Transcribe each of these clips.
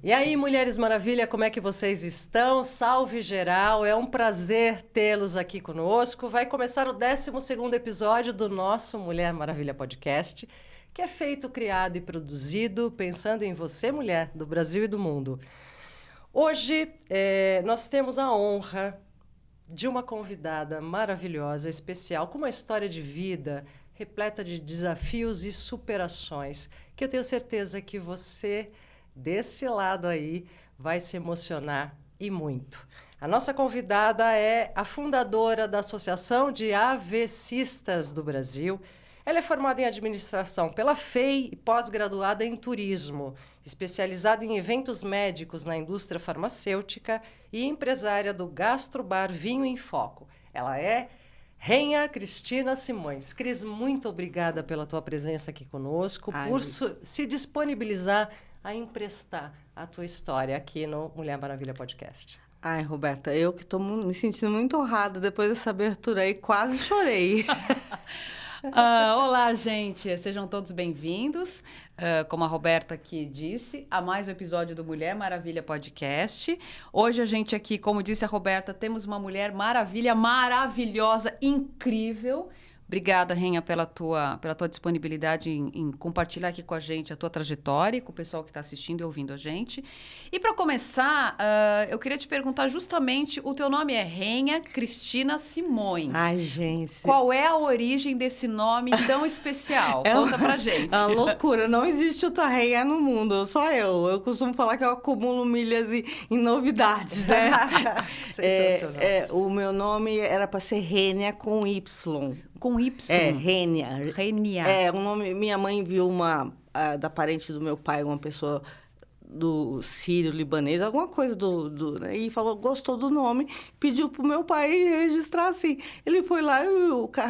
E aí, Mulheres Maravilha, como é que vocês estão? Salve geral, é um prazer tê-los aqui conosco. Vai começar o 12º episódio do nosso Mulher Maravilha Podcast, que é feito, criado e produzido pensando em você, mulher, do Brasil e do mundo. Hoje, nós temos a honra de uma convidada maravilhosa, especial, com uma história de vida repleta de desafios e superações, que eu tenho certeza que você, desse lado aí, vai se emocionar e muito. A nossa convidada é a fundadora da Associação de AVCistas do Brasil. Ela é formada em administração pela FEI e pós-graduada em turismo, especializada em eventos médicos na indústria farmacêutica e empresária do Gastrobar Vinho em Foco. Ela é Rainha Cristina Simões. Cris, muito obrigada pela tua presença aqui conosco, por se disponibilizar a emprestar a tua história aqui no Mulher Maravilha Podcast. Ai, Roberta, eu que estou me sentindo muito honrada depois dessa abertura aí, quase chorei. Olá, gente, sejam todos bem-vindos. Como a Roberta aqui disse, a mais um episódio do Mulher Maravilha Podcast. Hoje a gente aqui, como disse a Roberta, temos uma mulher maravilhosa, incrível. Obrigada, Rainha, pela tua disponibilidade em compartilhar aqui com a gente a tua trajetória, com o pessoal que está assistindo e ouvindo a gente. E para começar, eu queria te perguntar justamente, o teu nome é Rainha Cristina Simões. Ai, gente. Qual é a origem desse nome tão especial? Conta pra gente. É uma loucura, não existe outra rainha no mundo, só eu. Eu costumo falar que eu acumulo milhas em novidades, né? Sensacional. O meu nome era para ser Rênia com Y. Com Y? Rênia. Rênia. Um nome. Minha mãe viu da parente do meu pai, uma pessoa do sírio, libanês, alguma coisa e falou, gostou do nome, pediu pro meu pai registrar assim. Ele foi lá,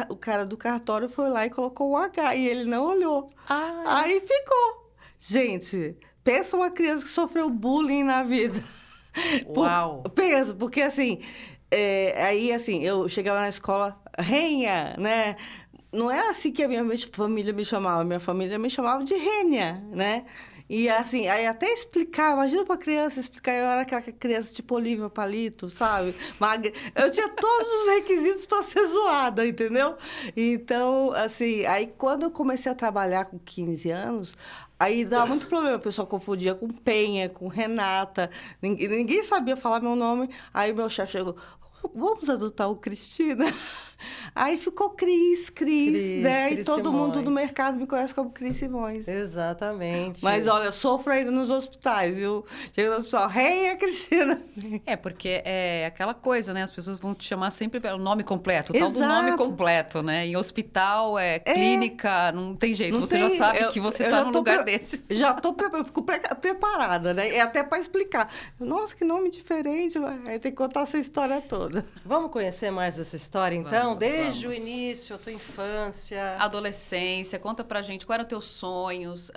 o cara do cartório foi lá e colocou o H, e ele não olhou. Aí ficou. Gente, pensa uma criança que sofreu bullying na vida. Uau! Pensa, porque assim... aí, assim, eu chegava na escola, Rainha, né? Não é assim que a minha família me chamava. Minha família me chamava de Rênia, né? E, assim, aí até explicar, imagina para criança explicar, eu era aquela criança tipo Olívia Palito, sabe? Magra. Eu tinha todos os requisitos para ser zoada, entendeu? Então, assim, aí quando eu comecei a trabalhar com 15 anos... Aí dava muito problema, o pessoal confundia com Penha, com Renata, ninguém sabia falar meu nome. Aí meu chefe chegou, vamos adotar o Cristina? Aí ficou Cris, né? Cris e todo Simões. Mundo do mercado me conhece como Cris Simões. Exatamente. Mas olha, eu sofro ainda nos hospitais, viu? Chego no hospital, Rainha Cristina. Porque é aquela coisa, né? As pessoas vão te chamar sempre pelo nome completo, o tal do Exato. nome completo, né? Em hospital, clínica, não tem jeito. Não você tem, já sabe que você está num lugar desses. Já estou fico preparada, né? É até para explicar. Nossa, que nome diferente. Aí tem que contar essa história toda. Vamos conhecer mais dessa história, então? Desde o vamos. início, a tua infância. Adolescência, conta pra gente quais eram os teus sonhos,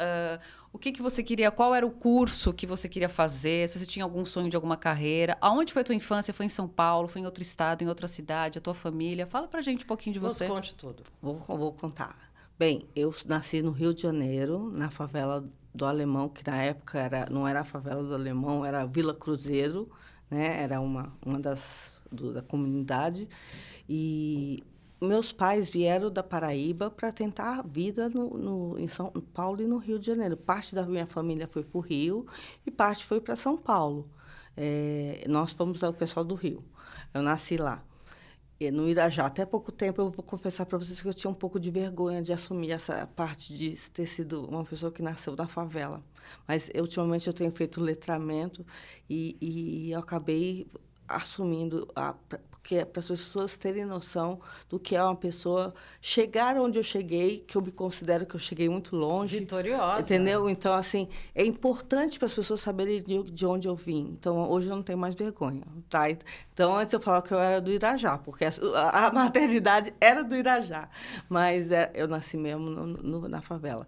o que você queria, qual era o curso que você queria fazer, se você tinha algum sonho de alguma carreira. Aonde foi a tua infância? Foi em São Paulo? Foi em outro estado, em outra cidade? A tua família? Fala pra gente um pouquinho de você. Nos conte tudo. Vou contar. Bem, eu nasci no Rio de Janeiro, na favela do Alemão, que na época não era a favela do Alemão, era a Vila Cruzeiro, né? Era uma da comunidade. E meus pais vieram da Paraíba para tentar a vida em São Paulo e no Rio de Janeiro. Parte da minha família foi para o Rio e parte foi para São Paulo. Nós fomos o pessoal do Rio. Eu nasci lá. No Irajá, até pouco tempo, eu vou confessar para vocês que eu tinha um pouco de vergonha de assumir essa parte de ter sido uma pessoa que nasceu na favela. Mas, ultimamente, eu tenho feito letramento e eu acabei assumindo, porque para as pessoas terem noção do que é uma pessoa chegar onde eu cheguei, que eu me considero que eu cheguei muito longe. Vitoriosa. Entendeu? Então, assim, é importante para as pessoas saberem de onde eu vim. Então, hoje eu não tenho mais vergonha, tá? Então, antes eu falava que eu era do Irajá, porque a maternidade era do Irajá, mas eu nasci mesmo na favela.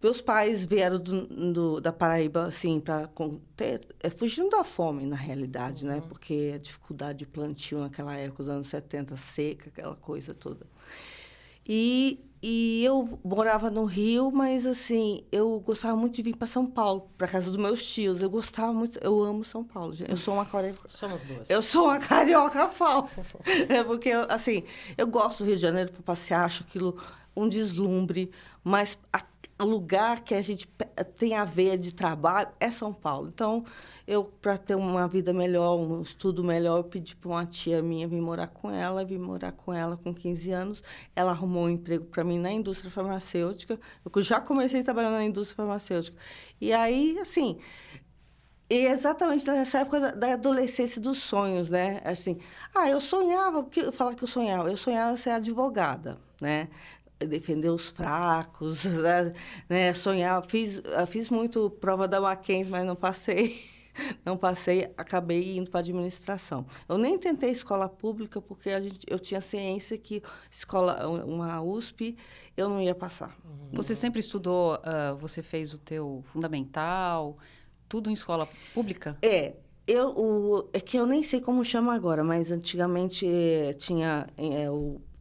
Meus pais vieram da Paraíba, assim, fugindo da fome, na realidade, né? Porque a dificuldade de plantio naquela época, os anos 70, seca, aquela coisa toda. E E eu morava no Rio, mas assim, eu gostava muito de vir para São Paulo, para casa dos meus tios. Eu gostava muito, eu amo São Paulo, gente. Eu sou uma carioca. Somos duas. Eu sou uma carioca falsa. É porque, assim, eu gosto do Rio de Janeiro para passear, acho aquilo um deslumbre, mas o lugar que a gente tem a ver de trabalho é São Paulo. Então, eu, para ter uma vida melhor, um estudo melhor, eu pedi para uma tia minha vir morar com ela. Vim morar com ela com 15 anos. Ela arrumou um emprego para mim na indústria farmacêutica. Eu já comecei trabalhando na indústria farmacêutica. E aí, assim, e exatamente nessa época da adolescência dos sonhos, né? Assim, eu sonhava, falar que eu sonhava ser advogada, né? Defender os fracos, né? Sonhar, fiz muito prova da Mackenzie, mas não passei. Não passei, acabei indo para a administração. Eu nem tentei escola pública, porque eu tinha ciência que uma USP, eu não ia passar. Você sempre estudou, você fez o teu fundamental, tudo em escola pública? É que eu nem sei como chama agora, mas antigamente tinha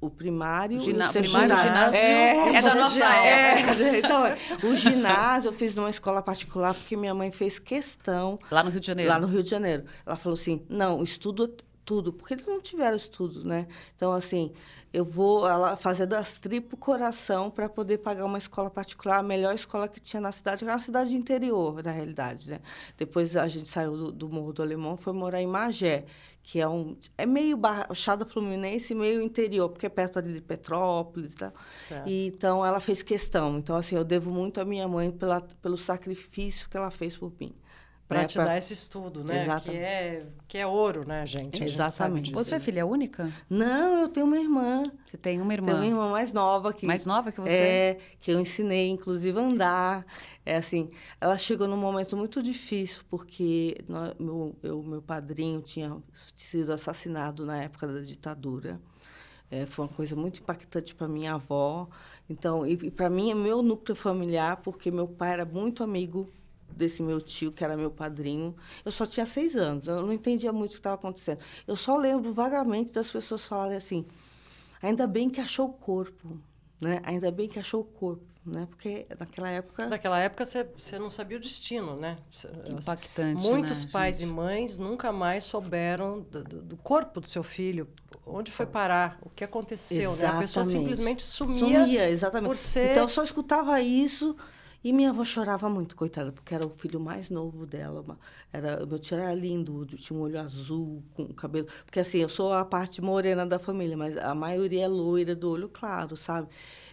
o primário e o primário, ginásio, é da nossa época. Então, o ginásio eu fiz numa escola particular porque minha mãe fez questão. Lá no Rio de Janeiro? Lá no Rio de Janeiro. Ela falou assim, não, estudo tudo, porque eles não tiveram estudos, né? Então, assim, eu vou fazer das tripas coração para poder pagar uma escola particular, a melhor escola que tinha na cidade, que era uma cidade interior, na realidade, né? Depois a gente saiu do Morro do Alemão e foi morar em Magé, que é meio Baixada Fluminense, meio interior, porque é perto ali de Petrópolis e tal. E, então, ela fez questão. Então, assim, eu devo muito à minha mãe pelo sacrifício que ela fez por mim. Para te dar esse estudo, né? Que é ouro, né, gente? Exatamente. Você é filha única? Não, eu tenho uma irmã. Você tem uma irmã? Tenho uma irmã mais nova. Mais nova que você? Que eu ensinei, inclusive, a andar. Assim, ela chegou num momento muito difícil, porque meu padrinho tinha sido assassinado na época da ditadura. Foi uma coisa muito impactante para minha avó. Então, e para mim, é meu núcleo familiar, porque meu pai era muito amigo desse meu tio, que era meu padrinho. Eu só tinha 6 anos, eu não entendia muito o que estava acontecendo. Eu só lembro vagamente das pessoas falarem assim, ainda bem que achou o corpo, né? Ainda bem que achou o corpo, né? Porque naquela época... Naquela época, você não sabia o destino, né? Impactante, muitos né, pais gente? E mães nunca mais souberam do corpo do seu filho, onde foi parar, o que aconteceu, né? A pessoa simplesmente sumia exatamente. por ser... Então, eu só escutava isso... E minha avó chorava muito, coitada, porque era o filho mais novo dela. Meu tio era lindo, tinha um olho azul, com cabelo... Porque, assim, eu sou a parte morena da família, mas a maioria é loira, do olho claro, sabe?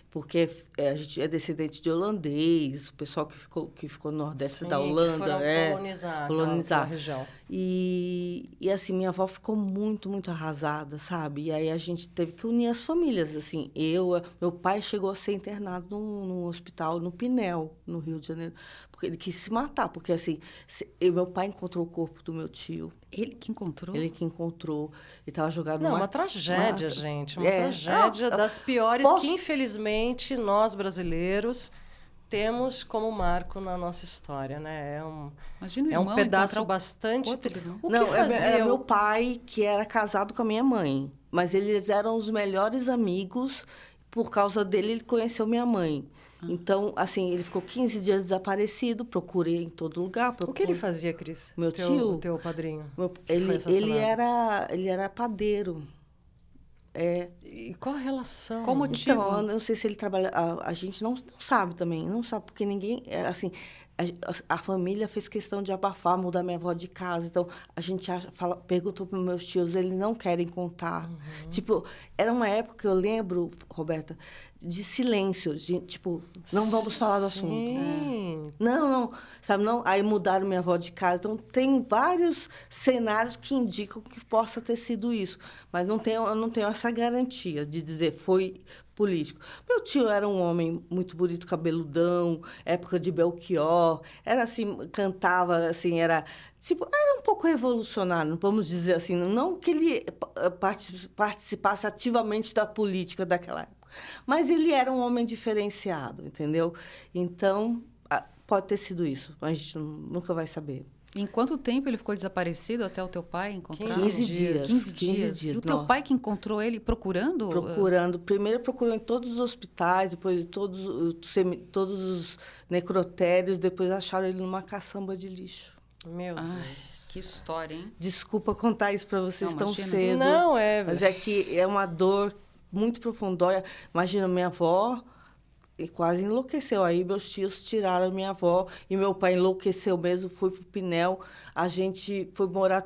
Porque a gente é descendente de holandês, o pessoal que ficou no Nordeste da Holanda. Que foram colonizar a região. E, assim, minha avó ficou muito, muito arrasada, sabe? E aí a gente teve que unir as famílias, assim. Meu pai chegou a ser internado num hospital, no Pinel, no Rio de Janeiro, porque ele quis se matar, porque, assim, meu pai encontrou o corpo do meu tio. Ele que encontrou? Ele que encontrou. Ele estava jogado numa... uma tragédia, gente. Uma tragédia das piores que, infelizmente, nós brasileiros temos como marco na nossa história, né? Imagina um pedaço bastante... O que fazia? Era meu pai, que era casado com a minha mãe. Mas eles eram os melhores amigos. Por causa dele, ele conheceu minha mãe. Então, assim, ele ficou 15 dias desaparecido, procurei em todo lugar. O que ele fazia, Cris? Meu tio? O teu padrinho? Ele era padeiro. E qual a relação? Qual o motivo? Então, eu não sei se ele trabalha... A gente não sabe também, não sabe, porque ninguém... Assim, a família fez questão de abafar, mudar minha avó de casa. Então, a gente perguntou para os meus tios, eles não querem contar. Tipo, era uma época que eu lembro, Roberta, de silêncio, tipo, não vamos falar do assunto. Não, sabe, não? Aí mudaram minha avó de casa. Então, tem vários cenários que indicam que possa ter sido isso. Mas eu não tenho essa garantia de dizer foi político. Meu tio era um homem muito bonito, cabeludão, época de Belchior, era assim, cantava, assim, era um pouco revolucionário, vamos dizer assim, não que ele participasse ativamente da política daquela época, mas ele era um homem diferenciado, entendeu? Então, pode ter sido isso, a gente nunca vai saber. Em quanto tempo ele ficou desaparecido até o teu pai encontrar? 15 dias. 15 15 dias. dias, E o teu não. pai que encontrou ele procurando? Procurando. Primeiro procurou em todos os hospitais, depois em todos os necrotérios, depois acharam ele numa caçamba de lixo. Meu Deus. Ai, que história, hein? Desculpa contar isso para vocês Não, tão imagina. cedo. Não, é... Mas é que é uma dor muito profunda. Olha, imagina, minha avó quase enlouqueceu. Aí meus tios tiraram minha avó e meu pai enlouqueceu mesmo, foi pro Pinel. A gente foi morar...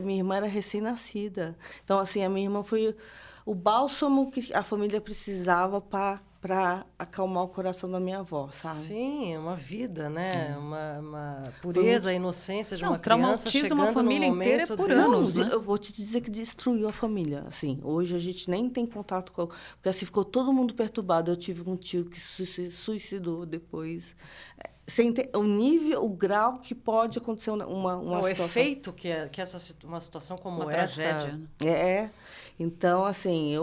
minha irmã era recém-nascida. Então, assim, a minha irmã foi o bálsamo que a família precisava para acalmar o coração da minha avó, sabe? Sim, é uma vida, né? Uma pureza, a inocência de uma criança traumatiza chegando uma família num inteira momento por desse. anos, Não, né? eu vou te dizer que destruiu a família, assim. Hoje a gente nem tem contato com... Porque assim, ficou todo mundo perturbado. Eu tive um tio que se suicidou depois. Sem ter, o nível, o grau que pode acontecer uma O situação. efeito que uma situação como Uma essa... tragédia, né? É. Então, assim,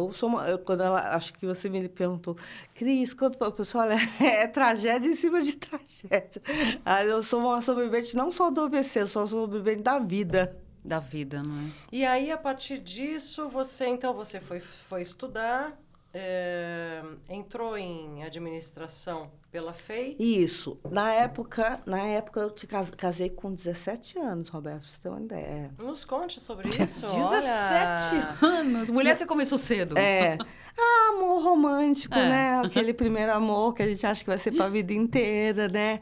quando ela... Acho que você me perguntou, Cris, conta para o pessoal, olha, é tragédia em cima de tragédia. Eu sou uma sobrevivente não só do AVC, eu sou uma sobrevivente da vida. Da vida, não é? E aí, a partir disso, você foi estudar, entrou em administração pela FEI. Isso. Na época eu casei com 17 anos, Roberto, pra você ter uma ideia. Nos conte sobre isso. 17 Olha. anos! Mulher, você começou cedo. Amor romântico, É. né? Aquele primeiro amor que a gente acha que vai ser pra vida inteira, né?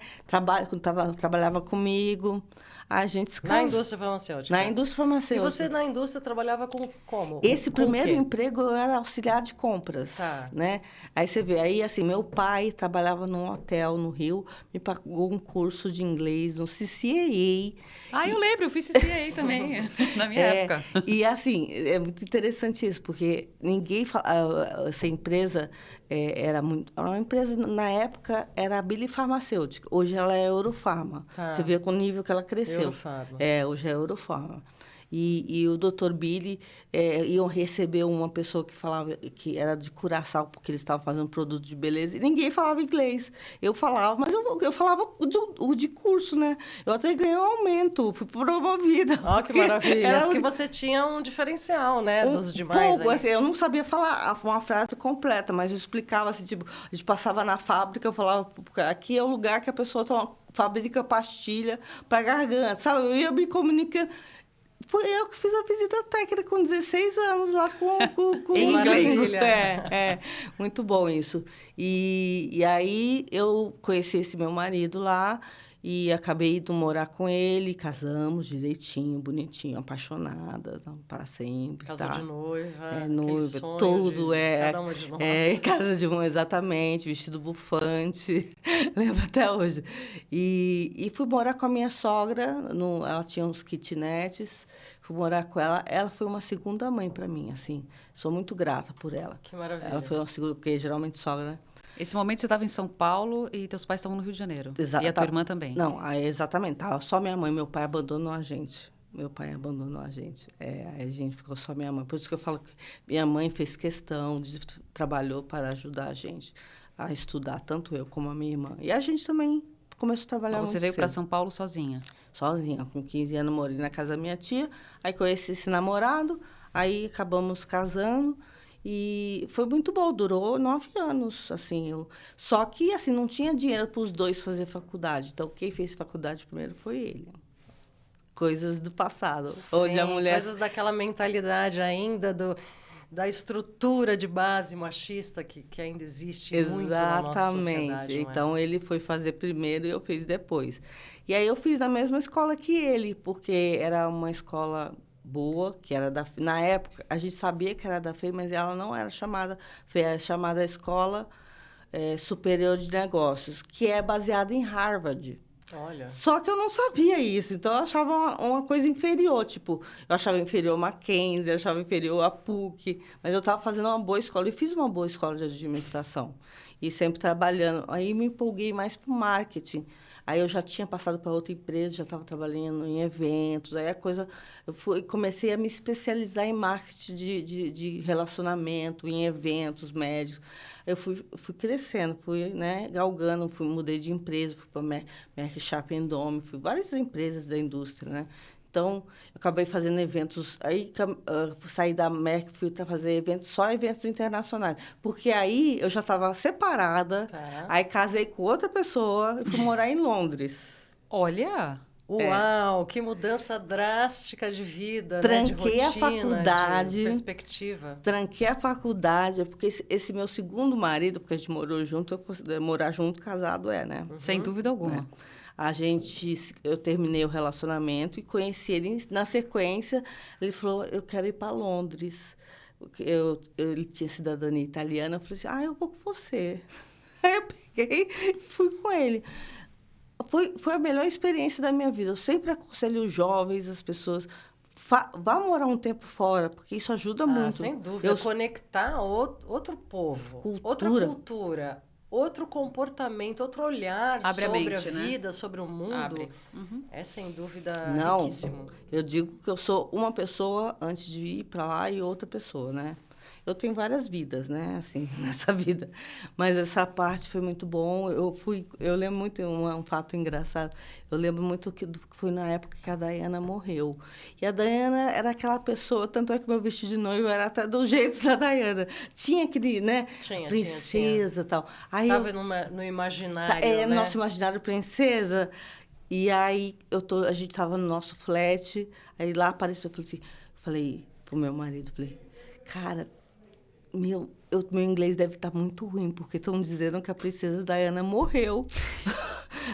Quando trabalhava comigo, a gente se Na casou. indústria farmacêutica. Na indústria E farmacêutica. você, na indústria, trabalhava como? Esse Com o primeiro quê? emprego eu era auxiliar de compras, Tá. né? Aí você vê, aí assim, meu pai trabalhava num hotel no Rio, me pagou um curso de inglês no CCAA. Ah, eu lembro, eu fiz CCA também, na minha época. E assim, é muito interessante isso, porque essa empresa era uma empresa, na época, era a Billy Farmacêutica. Hoje ela é Eurofarma. Tá. Você vê com o nível que ela cresceu. Eurofarma. Hoje é Eurofarma. E o Dr. Billy iam receber uma pessoa que falava que era de Curaçao, porque eles estavam fazendo produto de beleza, e ninguém falava inglês. Eu falava, mas eu falava de curso, né? Eu até ganhei um aumento, fui promovida. Ó, que maravilha. Era Porque você tinha um diferencial, né? Dos demais pouco, aí. assim, eu não sabia falar uma frase completa, mas eu explicava, assim, tipo, a gente passava na fábrica, eu falava, aqui é o lugar que a pessoa fabrica pastilha para garganta, sabe? Eu ia me comunicando. Foi eu que fiz a visita técnica com 16 anos lá com Em inglês. Muito bom isso. E aí eu conheci esse meu marido lá e acabei indo morar com ele, casamos direitinho, bonitinho, apaixonada, para sempre. Casou tá? de noiva. aquele Noiva, sonho tudo, de cada uma de nós. casa de mão, exatamente, vestido bufante, lembro até hoje. E fui morar com a minha sogra, ela tinha uns kitnets, fui morar com ela. Ela foi uma segunda mãe para mim, assim, sou muito grata por ela. Que maravilha. Ela foi uma segunda, porque geralmente sogra, né? Esse momento você estava em São Paulo e teus pais estavam no Rio de Janeiro. Exato. E a tua irmã também. Não, exatamente. Tava só minha mãe, meu pai abandonou a gente. Aí a gente ficou só minha mãe. Por isso que eu falo que minha mãe fez questão, trabalhou para ajudar a gente a estudar, tanto eu como a minha irmã. E a gente também começou a trabalhar Então, você muito veio para cedo. São Paulo sozinha. Sozinha, com 15 anos, morei na casa da minha tia. Aí conheci esse namorado, aí acabamos casando. E foi muito bom, durou 9 anos, assim. Só que, assim, não tinha dinheiro para os dois fazer faculdade. Então, quem fez faculdade primeiro foi ele. Coisas do passado. Onde a Sim, mulher... coisas daquela mentalidade ainda da estrutura de base machista que ainda existe muito na nossa sociedade. Exatamente. não é? Então, ele foi fazer primeiro e eu fiz depois. E aí, eu fiz na mesma escola que ele, porque era uma escola boa, que era na época, a gente sabia que era da FEI, mas ela não era chamada FEI, era chamada Escola Superior de Negócios, que é baseada em Harvard. Olha. Só que eu não sabia isso, então eu achava uma coisa inferior, tipo, eu achava inferior a Mackenzie, eu achava inferior a PUC, mas eu estava fazendo uma boa escola, e fiz uma boa escola de administração, e sempre trabalhando. Aí me empolguei mais para o marketing. Aí eu já tinha passado para outra empresa, já estava trabalhando em eventos. Aí a coisa... comecei a me especializar em marketing de relacionamento, em eventos médicos. Eu fui crescendo, fui, né, galgando, mudei de empresa, fui para Merck Sharp and Dome, fui várias empresas da indústria, né? Então, eu acabei fazendo eventos. Aí, saí da Merck, fui fazer eventos, só eventos internacionais. Porque aí eu já estava separada, Tá. aí casei com outra pessoa e fui morar em Londres. Olha, Uau, que mudança drástica de vida, Tranquei né? a De rotina, faculdade. de perspectiva. Tranquei a faculdade, porque esse meu segundo marido, porque a gente morou junto, morar junto, casado né? sem dúvida alguma. Eu terminei o relacionamento e conheci ele na sequência. Ele falou, eu quero ir para Londres. Ele tinha cidadania italiana. Eu falei assim, eu vou com você. Aí eu peguei e fui com ele. Foi a melhor experiência da minha vida. Eu sempre aconselho os jovens, as pessoas, vá morar um tempo fora, porque isso ajuda muito. Sem dúvida. Conectar outro povo, outra cultura, outro comportamento, outro olhar Abre sobre a mente, a vida, sobre o mundo. É, sem dúvida, riquíssimo. Eu digo que eu sou uma pessoa antes de ir para lá e outra pessoa, né? Eu tenho várias vidas, né, assim, nessa vida. Mas essa parte foi muito bom. Eu lembro muito um fato engraçado. Eu lembro muito que foi na época que a Diana morreu. E a Diana era aquela pessoa, tanto é que meu vestido de noivo era até do jeito da Diana. Tinha aquele, né, princesa e tal. Estava no imaginário, né? Nosso imaginário princesa. E aí a gente estava no nosso flat, aí lá apareceu, falei pro meu marido, cara, meu inglês deve estar muito ruim, porque estão dizendo que a princesa Diana morreu.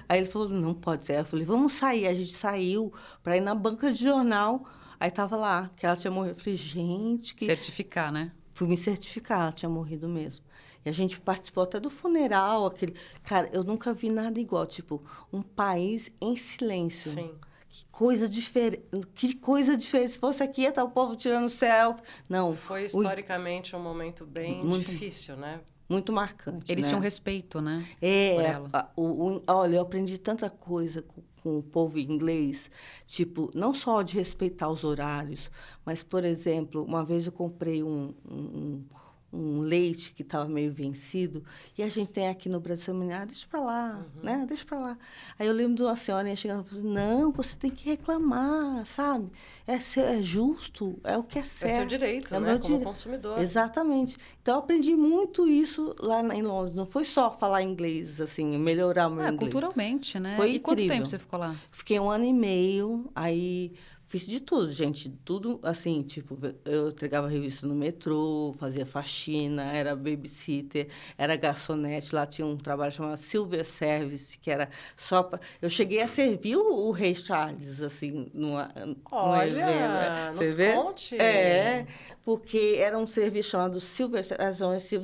Aí ele falou, não pode ser. Aí eu falei, vamos sair. A gente saiu para ir na banca de jornal. Aí estava lá, que ela tinha morrido. Eu falei, gente... Certificar, né? Fui me certificar, ela tinha morrido mesmo. E a gente participou até do funeral. Cara, eu nunca vi nada igual. Tipo, um país em silêncio. Sim. Que coisa diferente. Se fosse aqui, ia estar o povo tirando selfie. Não. Foi historicamente um momento bem difícil, né? Muito marcante. Eles tinham respeito, né? Por ela. Olha, eu aprendi tanta coisa com o povo inglês. Tipo, não só de respeitar os horários, mas, por exemplo, uma vez eu comprei um leite que estava meio vencido, e a gente tem aqui no Brasil, deixa para lá, né? Deixa para lá. Aí eu lembro de uma senhora chegando e falando, não, você tem que reclamar, sabe? É justo, é o que é certo. É seu direito, né? Como consumidor. Exatamente. Então, eu aprendi muito isso lá em Londres. Não foi só falar inglês, assim, melhorar o meu inglês. Culturalmente, né? Foi incrível. Quanto tempo você ficou lá? Fiquei 1 ano e meio, aí... Fiz de tudo, gente. Tudo, assim, tipo, eu entregava revista no metrô, fazia faxina, era babysitter, era garçonete. Lá tinha um trabalho chamado Silver Service, que era só para... Eu cheguei a servir o Rei Charles, assim, no evento. Olha, nos conte. Porque era um serviço chamado Silver Service,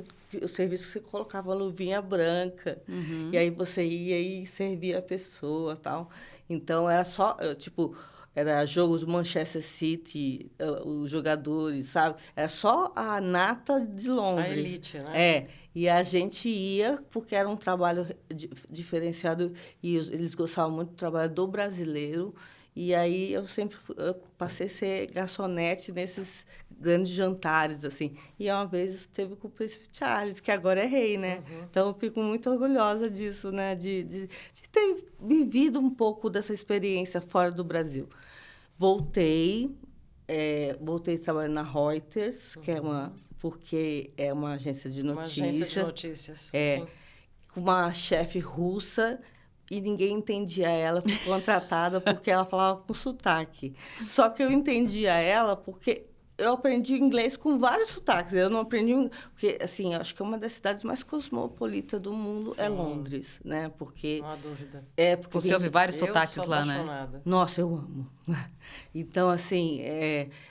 o serviço que você colocava a luvinha branca. E aí você ia e servia a pessoa e tal. Então, era só, tipo... Era jogos do Manchester City, os jogadores, sabe? Era só a nata de Londres. A elite, né? E a gente ia porque era um trabalho diferenciado e eles gostavam muito do trabalho do brasileiro. E aí eu passei a ser garçonete nesses grandes jantares, assim. E uma vez esteve com o Príncipe Charles, que agora é rei, né? Então eu fico muito orgulhosa disso, né? De ter vivido um pouco dessa experiência fora do Brasil. Voltei trabalhando na Reuters, que porque é uma agência de notícias. Uma agência de notícias. Sim. Com uma chefe russa. E ninguém entendia ela, fui contratada porque ela falava com sotaque. Só que eu entendia ela porque eu aprendi inglês com vários sotaques. Eu não aprendi... Porque, assim, eu acho que é uma das cidades mais cosmopolitas do mundo é Londres, né? Porque... Não há dúvida. Porque você ouve vários sotaques lá, né? Nossa, eu amo. Então, assim,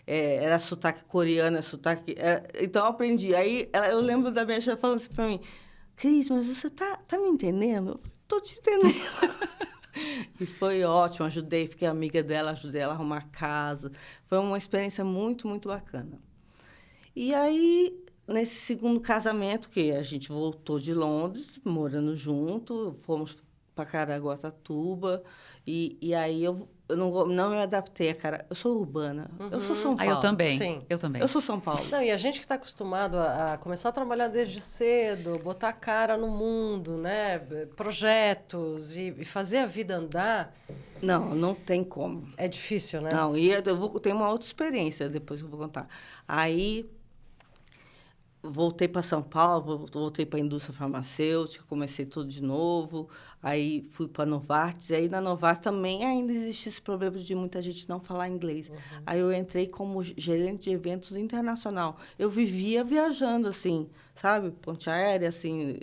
era sotaque coreano, sotaque... então, eu aprendi. Aí, eu lembro da minha chefe falando assim para mim, Cris, mas você tá me entendendo? Estou te entendendo. E foi ótimo, fiquei amiga dela, ajudei ela a arrumar casa. Foi uma experiência muito, muito bacana. E aí, nesse segundo casamento, que a gente voltou de Londres, morando junto, fomos para Caraguatatuba, e aí eu não me adaptei a cara. Eu sou urbana, eu sou São Paulo. Eu também. Sim. Eu também. Eu sou São Paulo. Não, e a gente que está acostumado a começar a trabalhar desde cedo, botar a cara no mundo, né? Projetos e fazer a vida andar, Não tem como. é difícil, né? Não, e eu vou ter uma outra experiência depois que eu vou contar. Aí voltei para São Paulo, voltei para a indústria farmacêutica, comecei tudo de novo. Aí fui para a Novartis, e aí na Novartis também ainda existe esse problema de muita gente não falar inglês. Aí eu entrei como gerente de eventos internacional. Eu vivia viajando, assim, sabe? Ponte aérea, assim,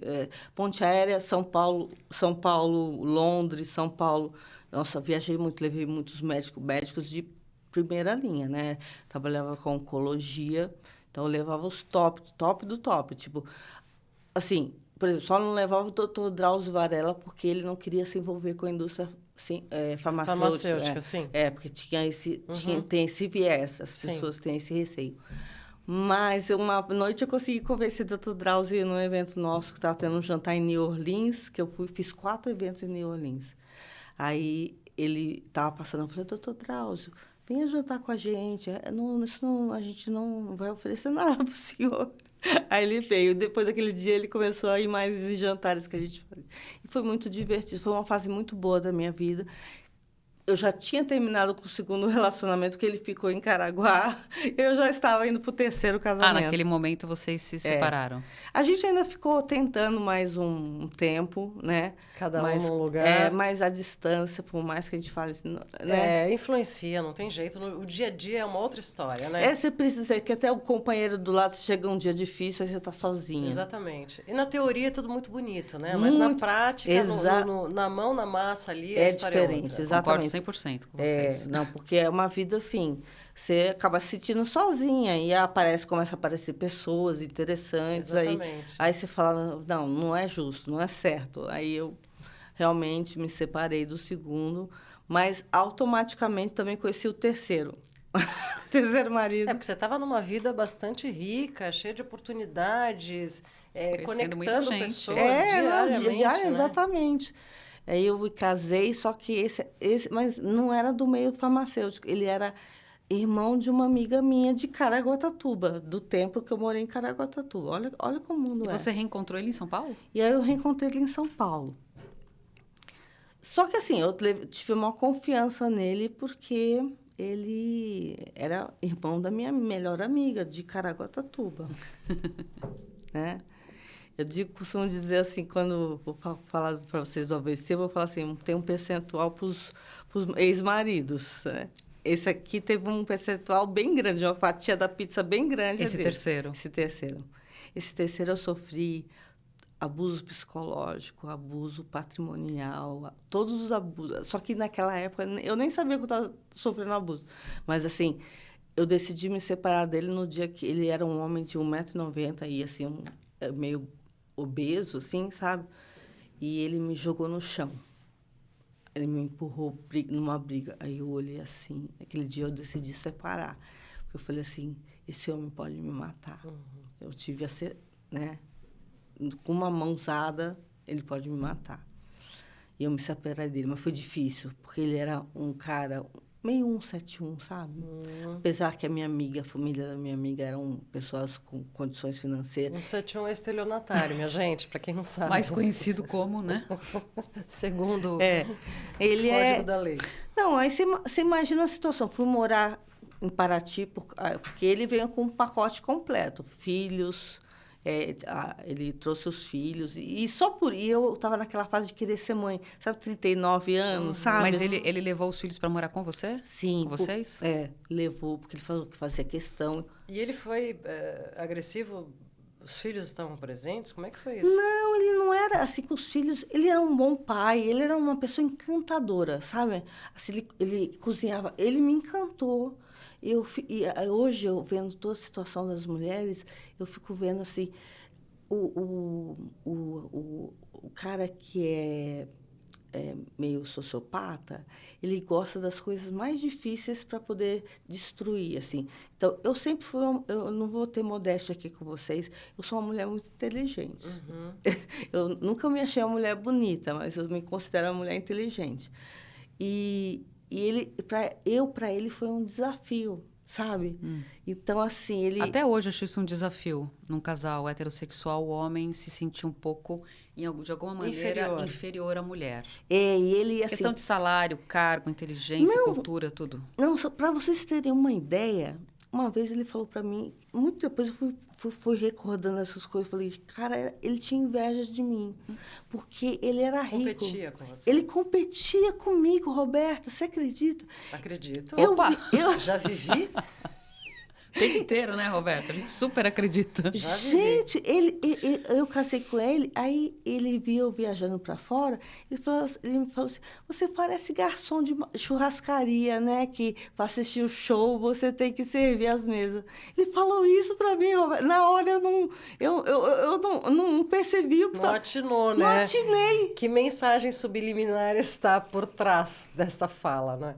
ponte aérea, São Paulo, Londres, São Paulo. Nossa, viajei muito, levei muitos médicos de primeira linha, né? Trabalhava com oncologia. Então, eu levava os top do top. Tipo, assim, por exemplo, só não levava o doutor Drauzio Varela porque ele não queria se envolver com a indústria farmacêutica. Farmacêutica, sim. Porque tem esse viés, as pessoas têm esse receio. Mas uma noite eu consegui convencer o doutor Drauzio num evento nosso, que estava tendo um jantar em New Orleans, que fiz 4 eventos em New Orleans. Aí ele estava passando, eu falei, doutor Drauzio, venha jantar com a gente. A gente não vai oferecer nada para o senhor. Aí ele veio. Depois daquele dia, ele começou a ir mais em jantares que a gente fazia. E foi muito divertido. Foi uma fase muito boa da minha vida. Eu já tinha terminado com o segundo relacionamento, que ele ficou em Caraguá. Eu já estava indo para o terceiro casamento. Naquele momento vocês se separaram. A gente ainda ficou tentando mais um tempo, né? Cada um num lugar. Mas a distância, por mais que a gente fale assim, né? Influencia, não tem jeito. O dia a dia é uma outra história, né? Você precisa, que até o companheiro do lado chega um dia difícil, aí você está sozinha. Exatamente. E na teoria é tudo muito bonito, né? Mas na prática, na mão, na massa ali, a história diferente, é outra. exatamente. Concordo 100% com vocês. Não, porque é uma vida assim, você acaba se sentindo sozinha e começa a aparecer pessoas interessantes. Exatamente. Aí você fala, não é justo, não é certo. Aí eu realmente me separei do segundo, mas automaticamente também conheci o terceiro. Terceiro marido. Porque você estava numa vida bastante rica, cheia de oportunidades, conectando pessoas diariamente, né? Exatamente. Aí eu me casei, só que mas não era do meio farmacêutico, ele era irmão de uma amiga minha de Caraguatatuba, do tempo que eu morei em Caraguatatuba. Olha como o mundo é. E você reencontrou ele em São Paulo? E aí eu reencontrei ele em São Paulo. Só que assim, eu tive uma confiança nele porque ele era irmão da minha melhor amiga de Caraguatatuba. Né? Costumo dizer assim, quando vou falar para vocês do AVC, eu vou falar assim, tem um percentual para os ex-maridos, né? Esse aqui teve um percentual bem grande, uma fatia da pizza bem grande. Esse terceiro? Esse terceiro eu sofri abuso psicológico, abuso patrimonial, todos os abusos. Só que naquela época eu nem sabia que eu estava sofrendo abuso. Mas assim, eu decidi me separar dele no dia que ele era um homem de 1,90 m e assim, meio obeso, assim, sabe? E ele me jogou no chão. Ele me empurrou numa briga. Aí eu olhei assim. Aquele dia eu decidi separar. Porque eu falei assim, esse homem pode me matar. Eu tive a ser, né? Com uma mãozada, ele pode me matar. E eu me separei dele. Mas foi difícil, porque ele era um cara meio 171, sabe? Apesar que a família da minha amiga eram pessoas com condições financeiras. 171 é estelionatário, minha gente, para quem não sabe. Mais conhecido como, né? Segundo ele o Código da Lei. Não, aí você imagina a situação. Fui morar em Paraty, porque ele veio com um pacote completo. Filhos, ele trouxe os filhos. E eu estava naquela fase de querer ser mãe. Sabe, 39 anos, sabe? Mas ele levou os filhos para morar com você? Sim. Com vocês? Levou, porque ele falou que fazia questão. E ele foi agressivo? Os filhos estavam presentes? Como é que foi isso? Não, ele não era assim com os filhos. Ele era um bom pai, ele era uma pessoa encantadora, sabe? Assim, ele cozinhava, ele me encantou. Hoje, eu vendo toda a situação das mulheres, eu fico vendo assim, o cara que é meio sociopata, ele gosta das coisas mais difíceis para poder destruir, assim. Então, eu sempre fui... Eu não vou ter modéstia aqui com vocês, eu sou uma mulher muito inteligente. Uhum. Eu nunca me achei uma mulher bonita, mas eu me considero uma mulher inteligente. E ele, para ele, foi um desafio, sabe? Então, assim, ele... Até hoje eu acho isso um desafio. Num casal heterossexual, o homem se sentir um pouco, de alguma maneira, inferior à mulher. E ele, assim... Questão de salário, cargo, inteligência, cultura, tudo. Não, só para vocês terem uma ideia, uma vez ele falou para mim, muito depois eu fui recordando essas coisas, falei, cara, ele tinha inveja de mim, porque ele era rico. Competia com você. Ele competia comigo, Roberta, você acredita? Acredito. Opa! Eu Já vivi? O tempo inteiro, né, Roberta? A gente super acredita. Já vivi. Gente, eu casei com ele, aí ele viu eu viajando para fora, ele me falou assim, você parece garçom de churrascaria, né? Que para assistir o show você tem que servir as mesas. Ele falou isso para mim, Roberto. Na hora eu não percebi o que Não atinou, né? Não atinei. Que mensagem subliminar está por trás dessa fala, né?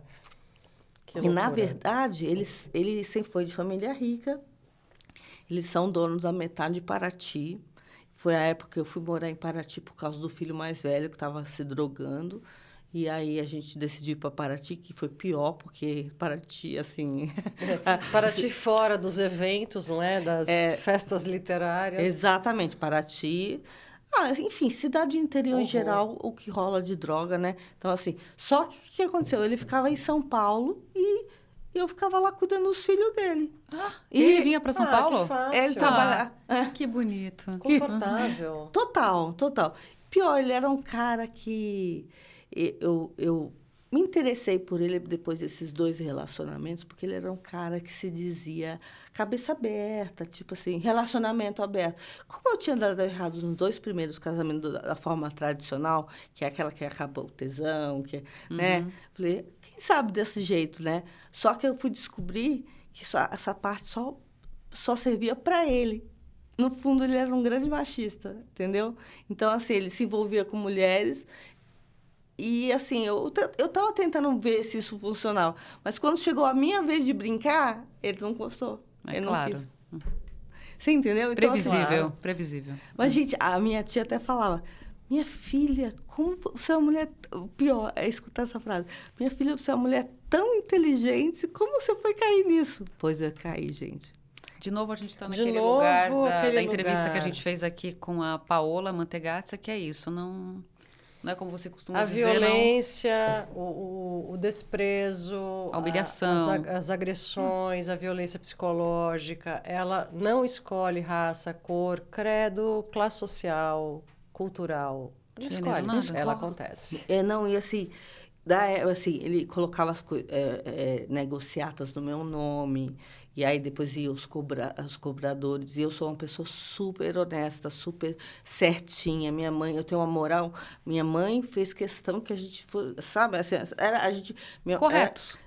Que E, na loucura. verdade, ele sempre foi de família rica. Eles são donos da metade de Paraty. Foi a época que eu fui morar em Paraty por causa do filho mais velho, que estava se drogando. E aí a gente decidiu ir para Paraty, que foi pior, porque Paraty, assim... Paraty fora dos eventos, não é? Das festas literárias. Exatamente, Paraty... enfim, cidade interior em geral, o que rola de droga, né? Então, assim, só que o que aconteceu? Ele ficava em São Paulo e eu ficava lá cuidando dos filhos dele. E ele vinha para São Paulo? Que fácil. Ele trabalhava... Que bonito. Confortável. Total. Pior, ele era um cara que eu me interessei por ele depois desses 2 relacionamentos, porque ele era um cara que se dizia cabeça aberta, tipo assim, relacionamento aberto. Como eu tinha dado errado nos 2 primeiros casamentos da forma tradicional, que é aquela que acaba o tesão, né? Falei, quem sabe desse jeito, né? Só que eu fui descobrir que essa parte só servia para ele. No fundo, ele era um grande machista, entendeu? Então, assim, ele se envolvia com mulheres. E, assim, eu estava tentando ver se isso funcionava. Mas quando chegou a minha vez de brincar, ele não gostou. Ele claro. não quis. Você entendeu? Então, Previsível, assim, previsível. mas, gente, a minha tia até falava, minha filha, como você é uma mulher... O pior é escutar essa frase. Minha filha, você é uma mulher tão inteligente, como você foi cair nisso? Pois eu caí, gente. De novo, a gente está De naquele novo, lugar aquele da entrevista lugar. que a gente fez aqui com a Paola Mantegazza, que é isso, não é como você costuma dizer, violência, o desprezo, A humilhação. as agressões, a violência psicológica. Ela não escolhe raça, cor, credo, classe social, cultural. Não Gênero, escolhe, nada. ela acontece. Não, e assim, ele colocava as negociatas no meu nome, e aí depois ia os cobradores, e eu sou uma pessoa super honesta, super certinha. Minha mãe, eu tenho uma moral, minha mãe fez questão que a gente fosse, sabe, assim, a gente... Corretos.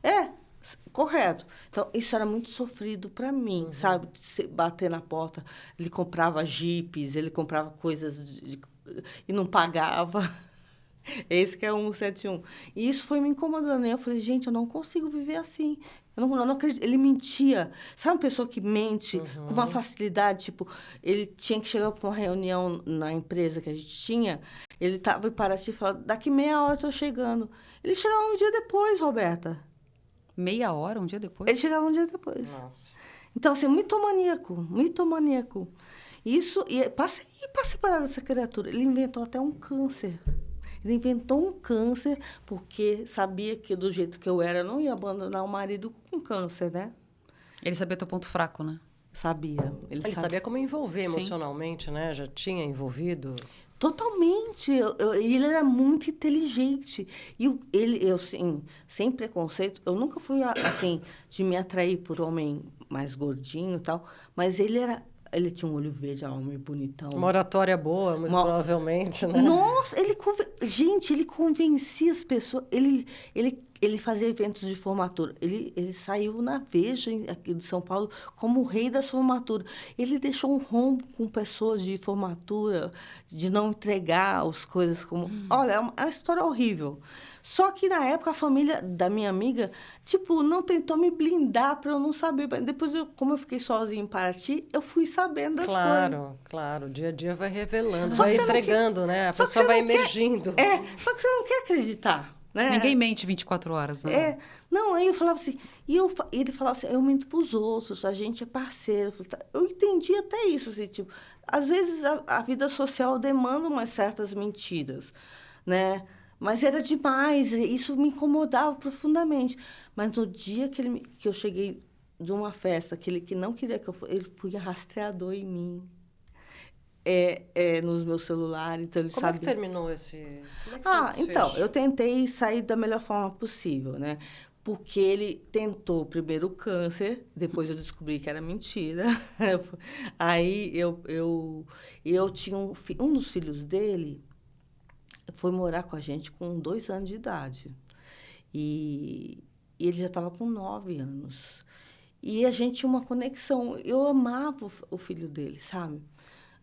Correto. Então, isso era muito sofrido para mim, sabe? Bater na porta. Ele comprava jipes, ele comprava coisas e não pagava. Esse que é o 171. E isso foi me incomodando. E eu falei, gente, eu não consigo viver assim. Eu não acredito. Ele mentia. Sabe uma pessoa que mente com uma facilidade? Tipo, ele tinha que chegar para uma reunião na empresa que a gente tinha. Ele estava em Paraty e falava, daqui meia hora eu estou chegando. Ele chegava um dia depois, Roberta. Meia hora, um dia depois? Ele chegava um dia depois. Nossa. Então, assim, mitomaníaco. Isso, e para separar dessa criatura, ele inventou até um câncer. Ele inventou um câncer porque sabia que do jeito que eu era, eu não ia abandonar o marido com câncer, né? Ele sabia teu ponto fraco, né? Sabia. Ele sabia como envolver emocionalmente, né? Já tinha envolvido. Totalmente. Ele era muito inteligente. E eu, assim, sem preconceito, eu nunca fui, assim, de me atrair por homem mais gordinho e tal, mas ele tinha um olho verde, um homem bonitão. Uma oratória boa, muito provavelmente, né? Nossa, gente, ele convencia as pessoas. Ele ele fazia eventos de formatura. Ele saiu na Veja, aqui de São Paulo, como o rei da formatura. Ele deixou um rombo com pessoas de formatura, de não entregar as coisas como... Olha, é uma história horrível. Só que, na época, a família da minha amiga, tipo, não tentou me blindar para eu não saber. Depois, como eu fiquei sozinha em Paraty, eu fui sabendo das coisas. Claro. O dia a dia vai revelando, Só vai que você não entregando, né? A Só que pessoa você vai não quer- emergindo. Só que você não quer acreditar. Né? Ninguém mente 24 horas, né? Não, aí eu falava assim, e ele falava assim, eu minto pros outros, a gente é parceiro. Eu falei, tá. Eu entendi até isso, assim, tipo, às vezes a vida social demanda umas certas mentiras, né? Mas era demais, e isso me incomodava profundamente. Mas no dia que eu cheguei de uma festa, que não queria que eu fosse, ele punha rastreador em mim. Nos meus celulares, então ele Como é sabia. que terminou esse... Como é que foi o desfecho? Então, eu tentei sair da melhor forma possível, né? Porque ele tentou primeiro o câncer, depois eu descobri que era mentira. Aí eu tinha um dos filhos dele, foi morar com a gente com 2 anos de idade. E ele já estava com 9 anos. E a gente tinha uma conexão. Eu amava o filho dele, sabe?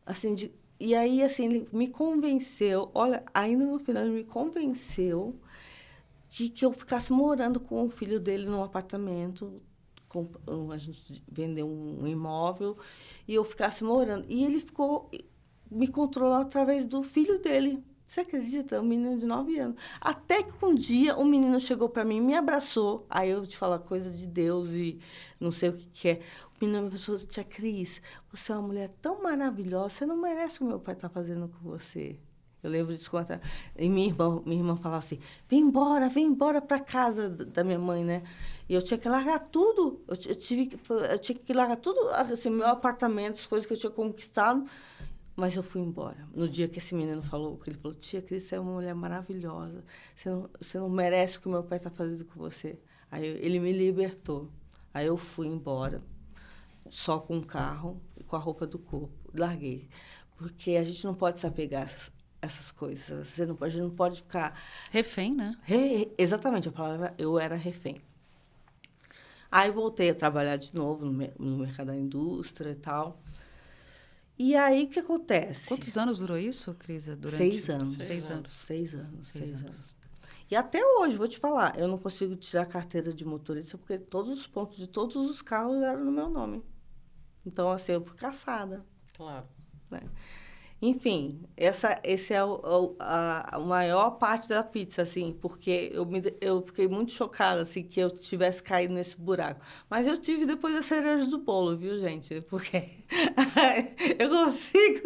Assim, e aí, assim, ele me convenceu, olha, ainda no final, ele me convenceu de que eu ficasse morando com o filho dele num apartamento, a gente vendeu um imóvel, e eu ficasse morando. E ele me controlou através do filho dele. Você acredita? Um menino de 9 anos. Até que um dia um menino chegou para mim, me abraçou. Aí eu te falo coisa de Deus e não sei o que é. O menino me abraçou, tia Cris, você é uma mulher tão maravilhosa, você não merece o que meu pai está fazendo com você. Eu lembro disso quando... E minha irmã falava assim, vem embora para casa da minha mãe, né? E eu tinha que largar tudo. Eu tinha que largar tudo, assim, meu apartamento, as coisas que eu tinha conquistado. Mas eu fui embora. No dia que esse menino falou, que ele falou, tia Cris, você é uma mulher maravilhosa. Você não merece o que o meu pai está fazendo com você. Aí ele me libertou. Aí eu fui embora, só com o carro e com a roupa do corpo. Larguei. Porque a gente não pode se apegar a essas coisas. A gente não pode ficar... Refém, né? Exatamente, a palavra, eu era refém. Aí voltei a trabalhar de novo no mercado da indústria e tal. E aí, o que acontece? Quantos anos durou isso, Cris? 6 anos. 6 anos. 6 anos. E até hoje, vou te falar, eu não consigo tirar a carteira de motorista porque todos os pontos de todos os carros eram no meu nome. Então, assim, eu fui caçada. Claro. Né? Enfim, esse é a maior parte da pizza, assim, porque eu fiquei muito chocada, assim, que eu tivesse caído nesse buraco. Mas eu tive depois a cereja do bolo, viu, gente? Porque eu consigo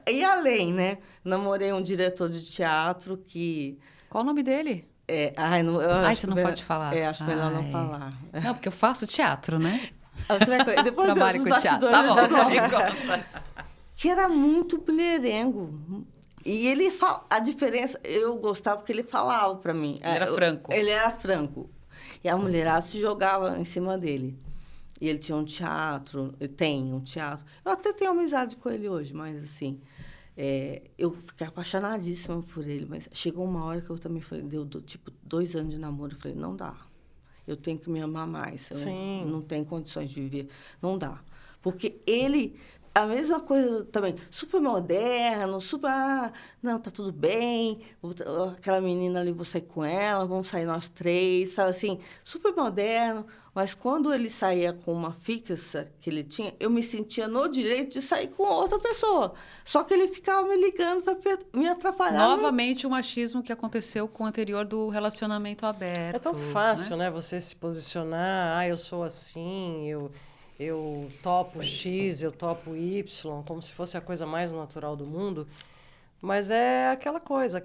ir além, né? Namorei um diretor de teatro que... Qual o nome dele? Você não pode falar. Acho melhor não falar. Não, porque eu faço teatro, né? Você vai... Depois trabalho com teatro. Tá bom, me conta. Que era muito mulherengo. E ele a diferença, eu gostava porque ele falava para mim. Ele era franco. Ele era franco. E a mulherada se jogava em cima dele. E ele tinha um teatro, tem um teatro. Eu até tenho amizade com ele hoje, mas assim, eu fiquei apaixonadíssima por ele. Mas chegou uma hora que eu também falei, deu tipo 2 anos de namoro, eu falei, não dá. Eu tenho que me amar mais. Eu não tenho condições de viver. Não dá. Porque ele... A mesma coisa também, super moderno, não, tá tudo bem, aquela menina ali, vou sair com ela, vamos sair nós 3, sabe assim, super moderno. Mas quando ele saía com uma fixa que ele tinha, eu me sentia no direito de sair com outra pessoa. Só que ele ficava me ligando para me atrapalhar. Novamente o machismo que aconteceu com o anterior do relacionamento aberto. É tão fácil, né? Você se posicionar, eu sou assim, eu topo X, eu topo Y, como se fosse a coisa mais natural do mundo. Mas é aquela coisa,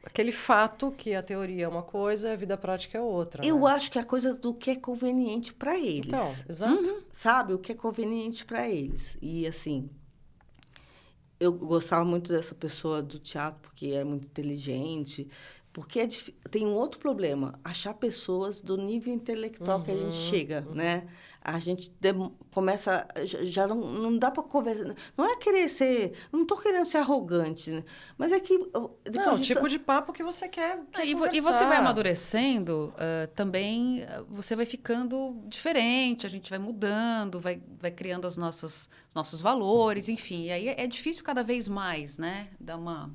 aquele fato que a teoria é uma coisa, a vida prática é outra. Eu né? acho que é a coisa do que é conveniente para eles. Então, exato. Sabe? O que é conveniente para eles. E, assim, eu gostava muito dessa pessoa do teatro, porque é muito inteligente, Porque tem um outro problema, achar pessoas do nível intelectual que a gente chega, né? A gente começa, já não dá para conversar. Não é querer ser, não estou querendo ser arrogante, né? Mas é que... Não, o tipo de papo que você quer E conversar. você vai amadurecendo, também você vai ficando diferente, a gente vai mudando, vai criando os nossos valores, enfim. E aí é difícil cada vez mais, né? Dar um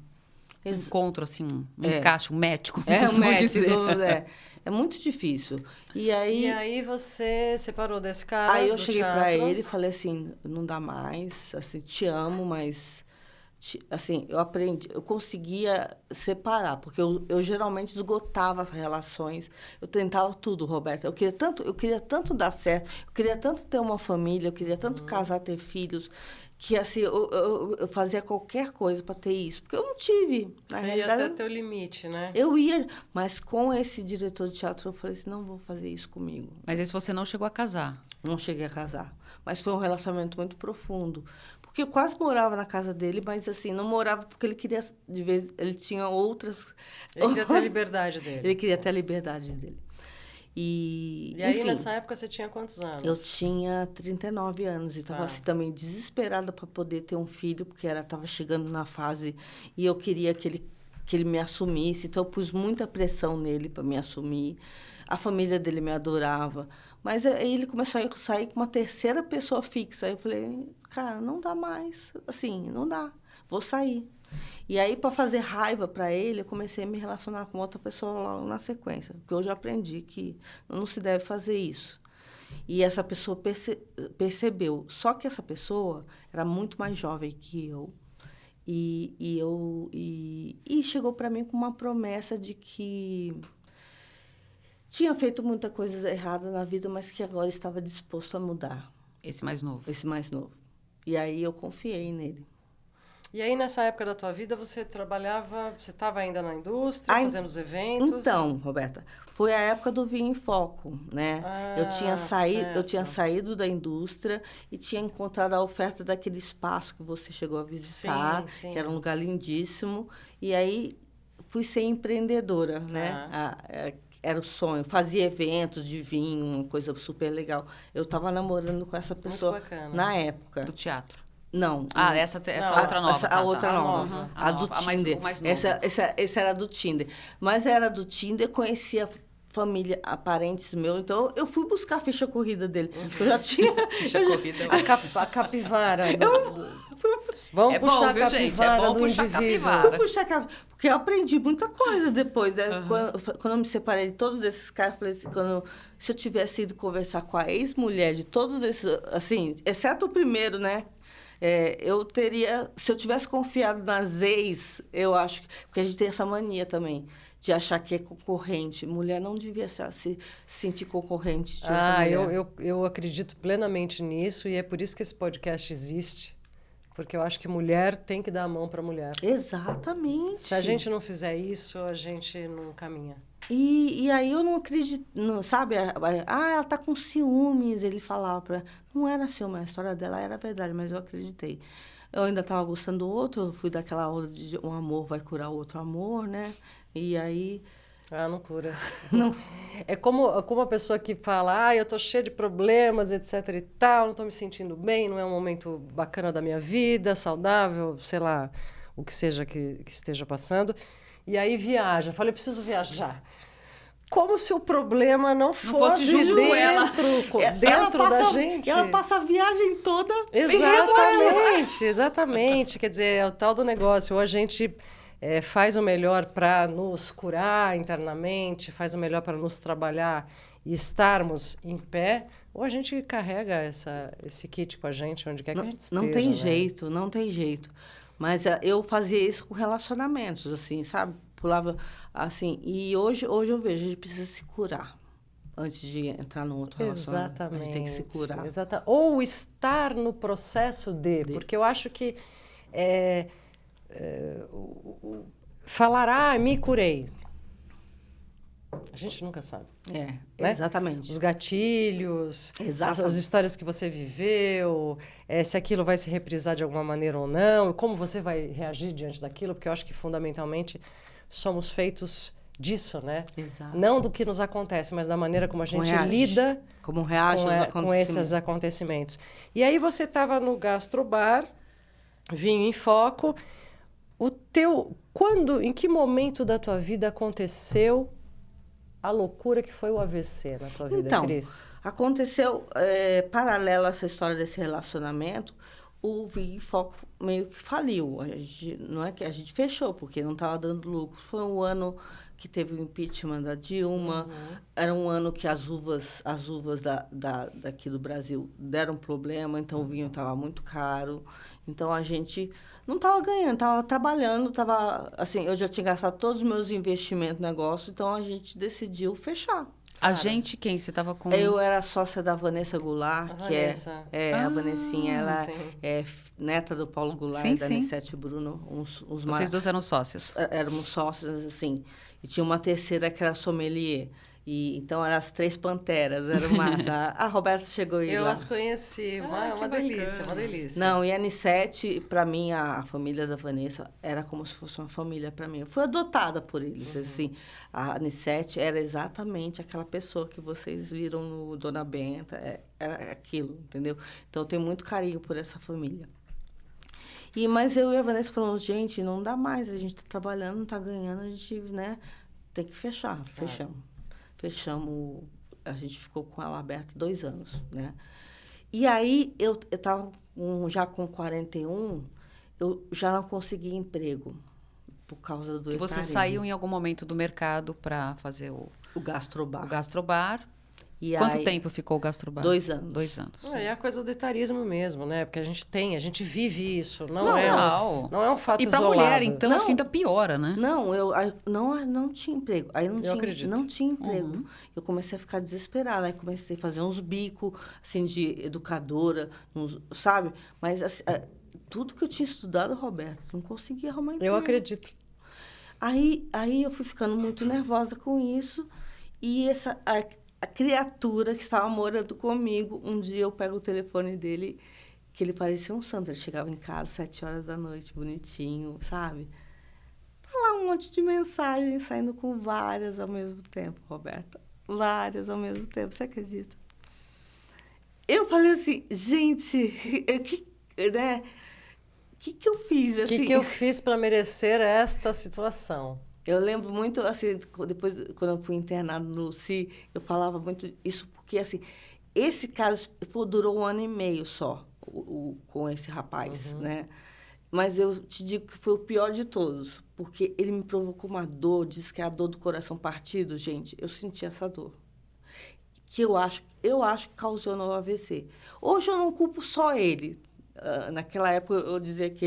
encontro, assim, um encaixe, um médico, um médico, dizer. É muito difícil. E aí você separou desse cara. Aí eu do cheguei teatro. para ele e falei assim, não dá mais, assim, te amo, mas assim, eu conseguia separar, porque eu geralmente esgotava as relações. Eu tentava tudo, Roberta. Eu queria tanto dar certo, eu queria tanto ter uma família, eu queria tanto casar, ter filhos, que assim, eu fazia qualquer coisa para ter isso, porque eu não tive. Na Você realidade, ia até o teu limite, né? eu ia, mas com esse diretor de teatro eu falei assim, não vou fazer isso comigo. Mas esse você não chegou a casar? Não cheguei a casar, mas foi um relacionamento muito profundo, porque eu quase morava na casa dele, mas assim, não morava porque ele queria, de vez, ele tinha outras... Ele queria ter a liberdade dele. Ele queria ter a liberdade dele. E aí, enfim, nessa época, você tinha quantos anos? eu tinha 39 anos e estava assim, também desesperada para poder ter um filho, porque estava chegando na fase e eu queria que ele me assumisse, então eu pus muita pressão nele para me assumir. A família dele me adorava, mas aí ele começou a sair com uma terceira pessoa fixa. Aí eu falei, cara, não dá mais, assim, não dá, vou sair. E aí, para fazer raiva para ele, eu comecei a me relacionar com outra pessoa logo na sequência, porque hoje eu aprendi que não se deve fazer isso. E essa pessoa percebeu, só que essa pessoa era muito mais jovem que eu. E chegou para mim com uma promessa de que tinha feito muita coisa errada na vida, mas que agora estava disposto a mudar. Esse mais novo? Esse mais novo. E aí eu confiei nele. E aí, nessa época da tua vida, você estava ainda na indústria, fazendo os eventos? Então, Roberta, foi a época do Vinho em Foco, né? Eu tinha saído da indústria e tinha encontrado a oferta daquele espaço que você chegou a visitar, sim. que era um lugar lindíssimo. E aí fui ser empreendedora, né? Era o sonho. Fazia eventos de vinho, uma coisa super legal. Eu estava namorando com essa pessoa na época. Do teatro? Não. Essa outra nova. A outra nova. A do Tinder. O mais novo. Essa era do Tinder. Mas era do Tinder, conhecia família, parentes meus. Então, eu fui buscar a ficha corrida dele. Eu já tinha... A capivara. Vamos puxar a capivara do indivíduo. Vamos puxar a capivara. Porque eu aprendi muita coisa depois, né? Quando eu me separei de todos esses caras, eu falei assim, se eu tivesse ido conversar com a ex-mulher de todos esses, assim, exceto o primeiro, né? Eu teria, se eu tivesse confiado nas ex, eu acho que, porque a gente tem essa mania também de achar que é concorrente. Mulher não devia se sentir concorrente de outra mulher. Eu acredito plenamente nisso e é por isso que esse podcast existe, porque eu acho que mulher tem que dar a mão para mulher. Exatamente. Se a gente não fizer isso, a gente não caminha. E aí eu não acredito, sabe? Ela tá com ciúmes, ele falava. Não era ciúme, a história dela era verdade, mas eu acreditei. Eu ainda estava gostando do outro, eu fui daquela onda de um amor vai curar o outro amor, né? E aí... não cura. Não. É como a pessoa que fala, eu tô cheia de problemas, etc e tal, não tô me sentindo bem, não é um momento bacana da minha vida, saudável, sei lá, o que seja que esteja passando. E aí viaja, fala, eu preciso viajar. Como se o problema não fosse dentro da gente. Ela passa a viagem toda. Exatamente. Quer dizer, é o tal do negócio. Ou a gente faz o melhor para nos curar internamente, faz o melhor para nos trabalhar e estarmos em pé, ou a gente carrega esse kit com a gente, onde quer que a gente esteja. Não tem jeito, não tem jeito. Mas eu fazia isso com relacionamentos, assim, sabe? Pulava, assim. E hoje eu vejo, a gente precisa se curar antes de entrar no outro relacionamento. Exatamente. A gente tem que se curar. Ou estar no processo de. Porque eu acho que falar, me curei. A gente nunca sabe. Né? Exatamente. Os gatilhos, exatamente. As histórias que você viveu, se aquilo vai se reprisar de alguma maneira ou não, como você vai reagir diante daquilo, porque eu acho que, fundamentalmente, somos feitos disso, né? Exato. Não do que nos acontece, mas da maneira como a gente reage. lida Como reage aos com acontecimentos. esses acontecimentos. E aí você estava no gastrobar, Vinho em Foco. Em que momento da tua vida aconteceu a loucura que foi o AVC na tua vida, Então, Cris? aconteceu, paralelo a essa história desse relacionamento, o Vinho em Foco meio que faliu. Não é que a gente fechou, porque não estava dando lucro. Foi um ano que teve o impeachment da Dilma, era um ano que as uvas daqui do Brasil deram problema, então o vinho estava muito caro. Então a gente não estava ganhando, estava trabalhando, assim, eu já tinha gastado todos os meus investimentos no negócio, então a gente decidiu fechar. A gente, quem? Você estava com... Eu era sócia da Vanessa Goulart, A que Vanessa. a Vanessinha, ela sim. é neta do Paulo Goulart Sim, e da sim. Anissete Bruno. Vocês duas eram sócias. Éramos sócios, assim. E tinha uma terceira que era sommelier. Então, eram as três panteras, era massa. A Roberta chegou aí Eu lá. as conheci, Ah, uma que delícia, bacana. uma delícia. Não, e a Anissete, para mim, a família da Vanessa era como se fosse uma família para mim. Eu fui adotada por eles, assim. A Anissete era exatamente aquela pessoa que vocês viram no Dona Benta, era aquilo, entendeu? Então, eu tenho muito carinho por essa família. Mas eu e a Vanessa falamos, gente, não dá mais, a gente está trabalhando, não está ganhando, a gente, né, tem que fechar. Fechamos, a gente ficou com ela aberta 2 anos, né? E aí, eu estava já com 41, eu já não conseguia emprego por causa do Que você etarismo. saiu em algum momento do mercado para fazer o gastrobar. gastrobar. E Quanto aí, tempo ficou o gastrobar? 2 anos. 2 anos. É a coisa do etarismo mesmo, né? Porque a gente vive isso. Não Não, é um fato E para isolado. mulher, então, acho Não. que ainda piora, né? Não, eu não tinha emprego. Aí acredito. não tinha emprego. Eu comecei a ficar desesperada. Aí comecei a fazer uns bicos, assim, de educadora, sabe? Mas assim, tudo que eu tinha estudado, Roberto, não conseguia arrumar emprego. Eu acredito. Aí eu fui ficando muito nervosa com isso. E a criatura que estava morando comigo, um dia eu pego o telefone dele, que ele parecia um santo. Ele chegava em casa às 7 horas da noite, bonitinho, sabe? Tá lá um monte de mensagens saindo com várias ao mesmo tempo, Roberta. Várias ao mesmo tempo, você acredita? Eu falei assim, gente, né? O que eu fiz, O assim? que eu fiz para merecer esta situação? Eu lembro muito, assim, depois, quando eu fui internada no CI, eu falava muito isso, porque, assim, esse caso durou 1 ano e meio só, com esse rapaz, né? Mas eu te digo que foi o pior de todos, porque ele me provocou uma dor, diz que é a dor do coração partido, gente, eu senti essa dor. Que eu acho que causou no AVC. Hoje eu não culpo só ele. Naquela época eu dizia que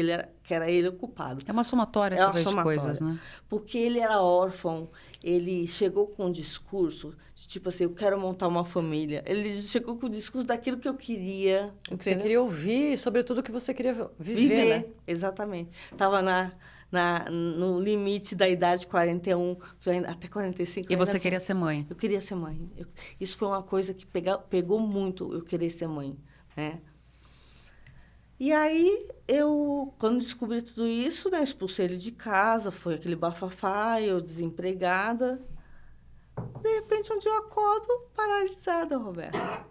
era ele o culpado. É uma somatória, É uma talvez, de somatória. coisas, né? Porque ele era órfão, ele chegou com um discurso de tipo assim, eu quero montar uma família. Ele chegou com o discurso daquilo que eu queria. O que você entendeu? queria ouvir e, sobretudo, o que você queria viver, né? Exatamente. Estava no limite da idade 41, até 45. E você queria ser mãe. Eu queria ser mãe. Isso foi uma coisa que pegou muito, eu querer ser mãe, né? E aí, quando descobri tudo isso, né, expulsei ele de casa, foi aquele bafafá, eu desempregada. De repente, um dia eu acordo paralisada, Roberta.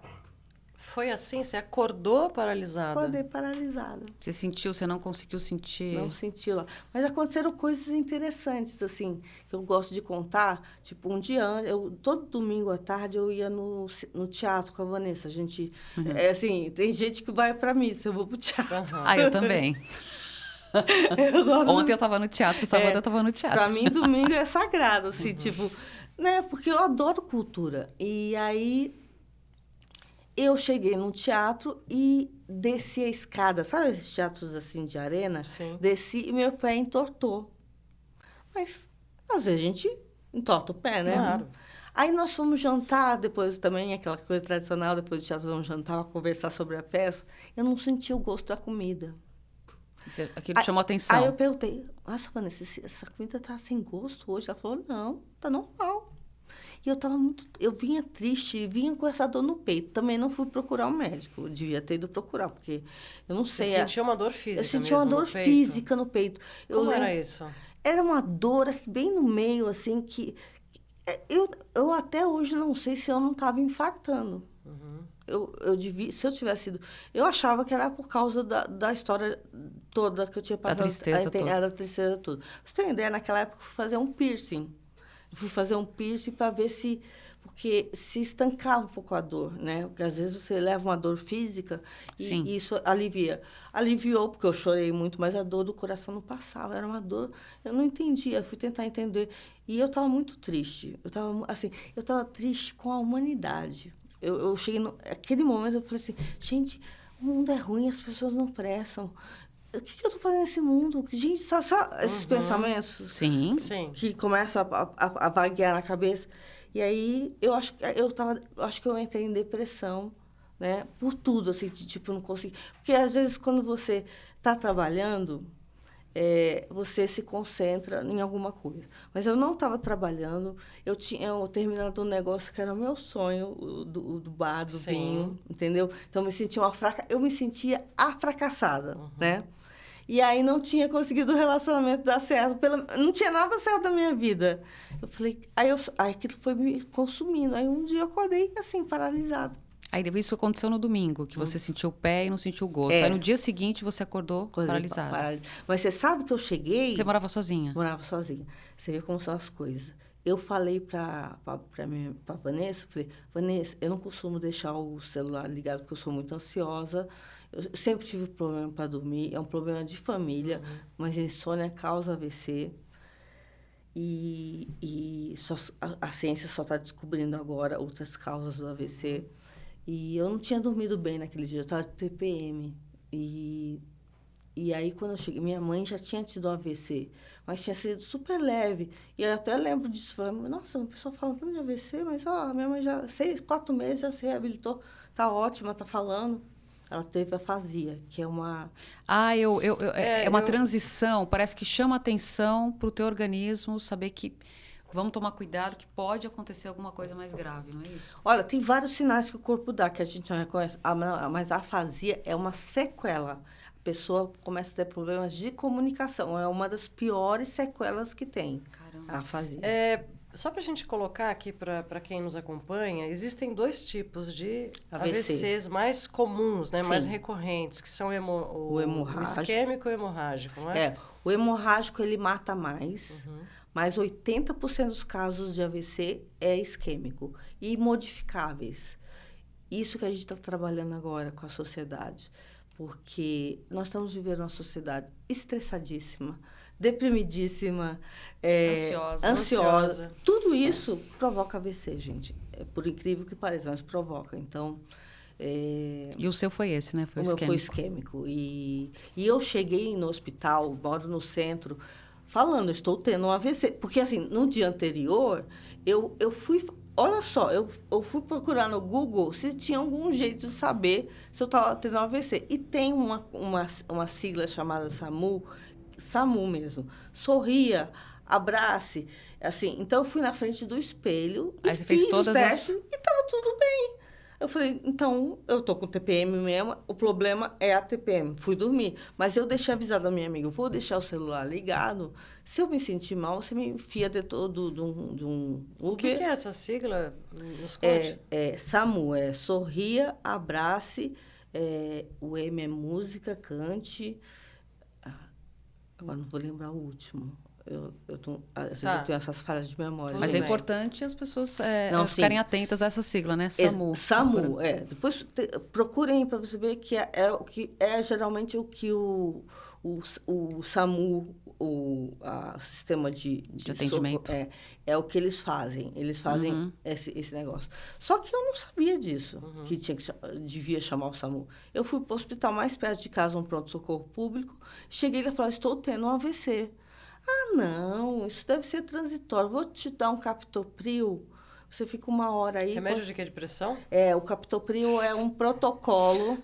Foi assim? Você acordou paralisada? Acordei paralisada. Você sentiu, você não conseguiu sentir? Não senti lá. Mas aconteceram coisas interessantes, assim, que eu gosto de contar. Tipo, um dia antes, todo domingo à tarde eu ia no teatro com a Vanessa. A gente, assim, tem gente que vai pra missa, eu vou pro teatro. Ah, eu também. Ontem eu estava no teatro, sábado eu estava no teatro. Pra mim, domingo é sagrado, assim, tipo, né? Porque eu adoro cultura. E aí, eu cheguei num teatro e desci a escada. Sabe esses teatros, assim, de arena? Sim. Desci e meu pé entortou. Mas, às vezes, a gente entorta o pé, né? Claro. Aí, nós fomos jantar, depois também, aquela coisa tradicional, depois do teatro, vamos jantar, conversar sobre a peça. Eu não senti o gosto da comida. Aquilo chamou atenção. Aí eu perguntei, nossa, Vanessa, essa comida tá sem gosto hoje? Ela falou, não, tá normal. E eu vinha triste, vinha com essa dor no peito. Também não fui procurar um médico, eu devia ter ido procurar, porque eu não sei. Você sentia uma dor física Eu senti mesmo uma dor no peito? física no peito. Como era isso? Era uma dor aqui bem no meio, assim, que eu até hoje não sei se eu não estava infartando. Eu devia, se eu tivesse sido... Eu achava que era por causa da história toda que eu tinha passado. Da tristeza toda. Era da tristeza toda. Você tem ideia? Naquela época, eu fui fazer um piercing. Eu fui fazer um piercing para ver se... Porque se estancava um pouco a dor, né? Porque às vezes você leva uma dor física e isso alivia. Aliviou, porque eu chorei muito, mas a dor do coração não passava. Era uma dor... Eu não entendia. Eu fui tentar entender. E eu estava muito triste. Eu estava triste com a humanidade. Eu cheguei naquele momento, eu falei assim, gente, o mundo é ruim, as pessoas não prestam. O que eu estou fazendo nesse mundo? Gente, só esses pensamentos Sim. que começam a vaguear na cabeça. E aí, eu acho que eu entrei em depressão, né? Por tudo, assim, tipo, não consegui. Porque, às vezes, quando você está trabalhando, você se concentra em alguma coisa. Mas eu não estava trabalhando, eu tinha terminado um negócio que era o meu sonho, do bar, do vinho, entendeu? Então, eu me sentia a fracassada, né? E aí não tinha conseguido o relacionamento dar certo, não tinha nada certo na minha vida. Eu falei, aí aquilo foi me consumindo. Aí um dia eu acordei assim, paralisada. Aí isso aconteceu no domingo, que você sentiu o pé e não sentiu o gosto. Aí no dia seguinte você acordou paralisada. Mas você sabe que eu cheguei... Você morava sozinha? Morava sozinha. Você vê como são as coisas. Eu falei para Vanessa, falei, Vanessa, eu não costumo deixar o celular ligado porque eu sou muito ansiosa. Eu sempre tive problema para dormir, é um problema de família, mas insônia causa AVC. E a ciência só está descobrindo agora outras causas do AVC. E eu não tinha dormido bem naquele dia, eu estava de TPM. E aí, quando eu cheguei, minha mãe já tinha tido um AVC, mas tinha sido super leve. E eu até lembro disso. Falei, nossa, uma pessoa fala tanto de AVC, mas minha mãe já, 4 meses, já se reabilitou, está ótima, está falando. Ela teve afasia, que é uma... é uma transição, parece que chama atenção para o teu organismo saber que vamos tomar cuidado, que pode acontecer alguma coisa mais grave, não é isso? Olha, tem vários sinais que o corpo dá, que a gente não reconhece. Mas a afasia é uma sequela. A pessoa começa a ter problemas de comunicação. É uma das piores sequelas que tem. Caramba. A afasia. Só para a gente colocar aqui para quem nos acompanha, existem 2 tipos de AVCs mais comuns, né, mais recorrentes, que são o hemorrágico. O isquêmico e o hemorrágico, não é? O hemorrágico ele mata mais, mas 80% dos casos de AVC é isquêmico e modificáveis. Isso que a gente está trabalhando agora com a sociedade, porque nós estamos vivendo uma sociedade estressadíssima, deprimidíssima, ansiosa. Tudo isso provoca AVC, gente. Por incrível que pareça, mas provoca. Então... E o seu foi esse, né? Foi o isquêmico. meu foi isquêmico. E eu cheguei no hospital, moro no centro, falando, estou tendo um AVC. Porque, assim, no dia anterior, eu fui... Olha só, eu fui procurar no Google se tinha algum jeito de saber se eu estava tendo um AVC. E tem uma sigla chamada SAMU mesmo. Sorria, abrace, assim. Então, eu fui na frente do espelho e fiz os testes e estava tudo bem. Eu falei, então, eu tô com TPM mesmo, o problema é a TPM. Fui dormir. Mas eu deixei avisado a minha amiga, eu vou deixar o celular ligado. Se eu me sentir mal, você me enfia dentro de um Uber. O que é essa sigla? Nos conte. SAMU, sorria, abrace, o M é música, cante. Agora não vou lembrar o último. Às vezes eu tenho essas falhas de memória. Mas é importante as pessoas ficarem atentas a essa sigla, né? SAMU. SAMU, Depois procurem para você ver que é geralmente o que o SAMU, o sistema de atendimento. É o que eles fazem. Eles fazem esse negócio. Só que eu não sabia disso, que devia chamar o SAMU. Eu fui para o hospital mais perto de casa, um pronto-socorro público. Cheguei e falei, estou tendo um AVC. Ah, não, isso deve ser transitório. Vou te dar um captopril. Você fica 1 hora aí... Remédio de quê? De pressão? O captopril é um protocolo...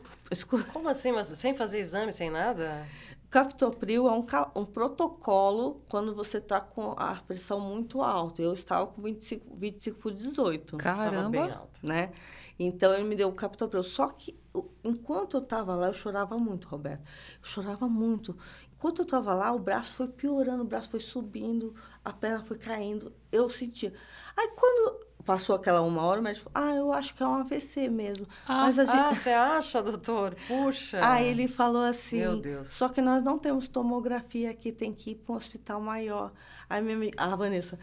Como assim? Mas sem fazer exame, sem nada? captopril é um protocolo quando você está com a pressão muito alta. Eu estava com 25/18. Tava Caramba. bem alta. Né? Então, ele me deu o captopril. Só que, enquanto eu estava lá, eu chorava muito, Roberto. Eu chorava muito. Enquanto eu estava lá, o braço foi piorando, o braço foi subindo, a perna foi caindo. Eu sentia. Aí, quando passou aquela 1 hora, o médico falou, eu acho que é um AVC mesmo. Mas a gente... Você acha, doutor? Puxa! Aí ele falou assim, Meu Deus. só que nós não temos tomografia aqui, tem que ir para um hospital maior. Aí a Vanessa,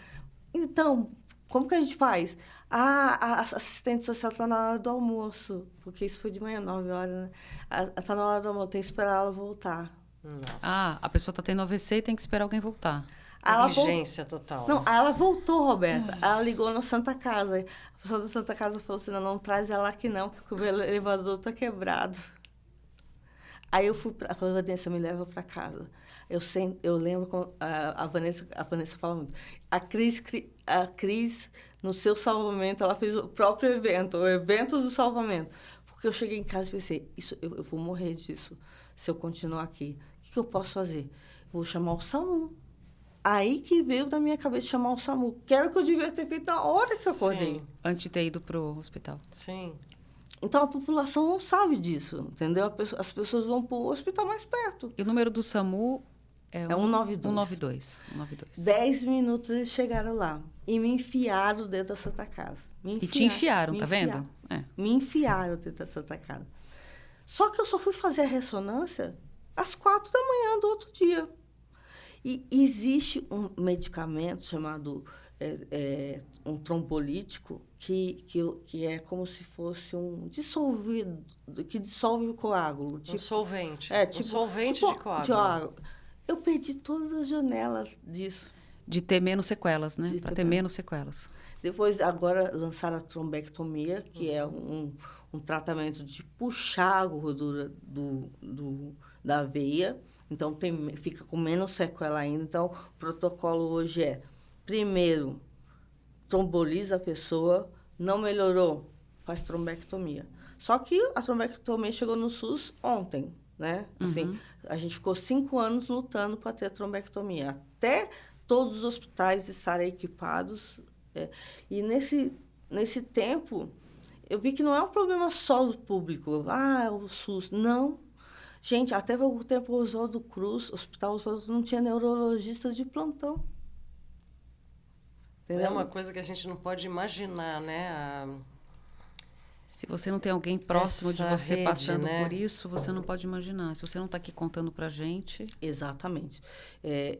então, como que a gente faz? A assistente social está na hora do almoço, porque isso foi de manhã, 9 horas, né? Está na hora do almoço, tem que esperar ela voltar. Nossa. A pessoa tá tendo AVC e tem que esperar alguém voltar. Negligência total. Não, aí ela voltou, Roberta. Ela ligou na Santa Casa. A pessoa da Santa Casa falou assim, não traz ela aqui não, porque o elevador está quebrado. Aí eu falei, Vanessa, me leva para casa. Eu lembro como a Vanessa fala muito. A Cris, no seu salvamento, ela fez o próprio evento, o evento do salvamento. Porque eu cheguei em casa e pensei, eu vou morrer disso se eu continuar aqui. O que eu posso fazer? Vou chamar o SAMU. Aí que veio da minha cabeça chamar o SAMU. Que era o que eu devia ter feito na hora que eu acordei. Sim. Antes de ter ido pro hospital. Sim. Então, a população não sabe disso, entendeu? As pessoas vão para o hospital mais perto. E o número do SAMU é 192. 192. 10 minutos eles chegaram lá e me enfiaram dentro da Santa Casa. E te enfiaram, tá vendo? Me enfiaram dentro da Santa Casa. Só que eu só fui fazer a ressonância às 4 da manhã do outro dia. E existe um medicamento chamado um trombolítico que é como se fosse um dissolvido, que dissolve o coágulo. Um solvente. Tipo, solvente de coágulo. Eu perdi todas as janelas disso. De ter menos sequelas, né? Para ter menos sequelas. Depois, agora, lançaram a trombectomia, que é um tratamento de puxar a gordura da veia. Então, fica com menos sequela ainda. Então, o protocolo hoje é, primeiro, tromboliza a pessoa, não melhorou, faz trombectomia. Só que a trombectomia chegou no SUS ontem, né? Assim, a gente ficou 5 anos lutando para ter a trombectomia, até todos os hospitais estarem equipados. E nesse tempo, eu vi que não é um problema só do público. O SUS. Não. Gente, até pouco tempo o Oswaldo Cruz, o Hospital Oswaldo Cruz, não tinha neurologistas de plantão. Entendeu? É uma coisa que a gente não pode imaginar, né? Se você não tem alguém próximo de você rede, passando né? por isso, você não pode imaginar. Se você não está aqui contando pra gente... Exatamente.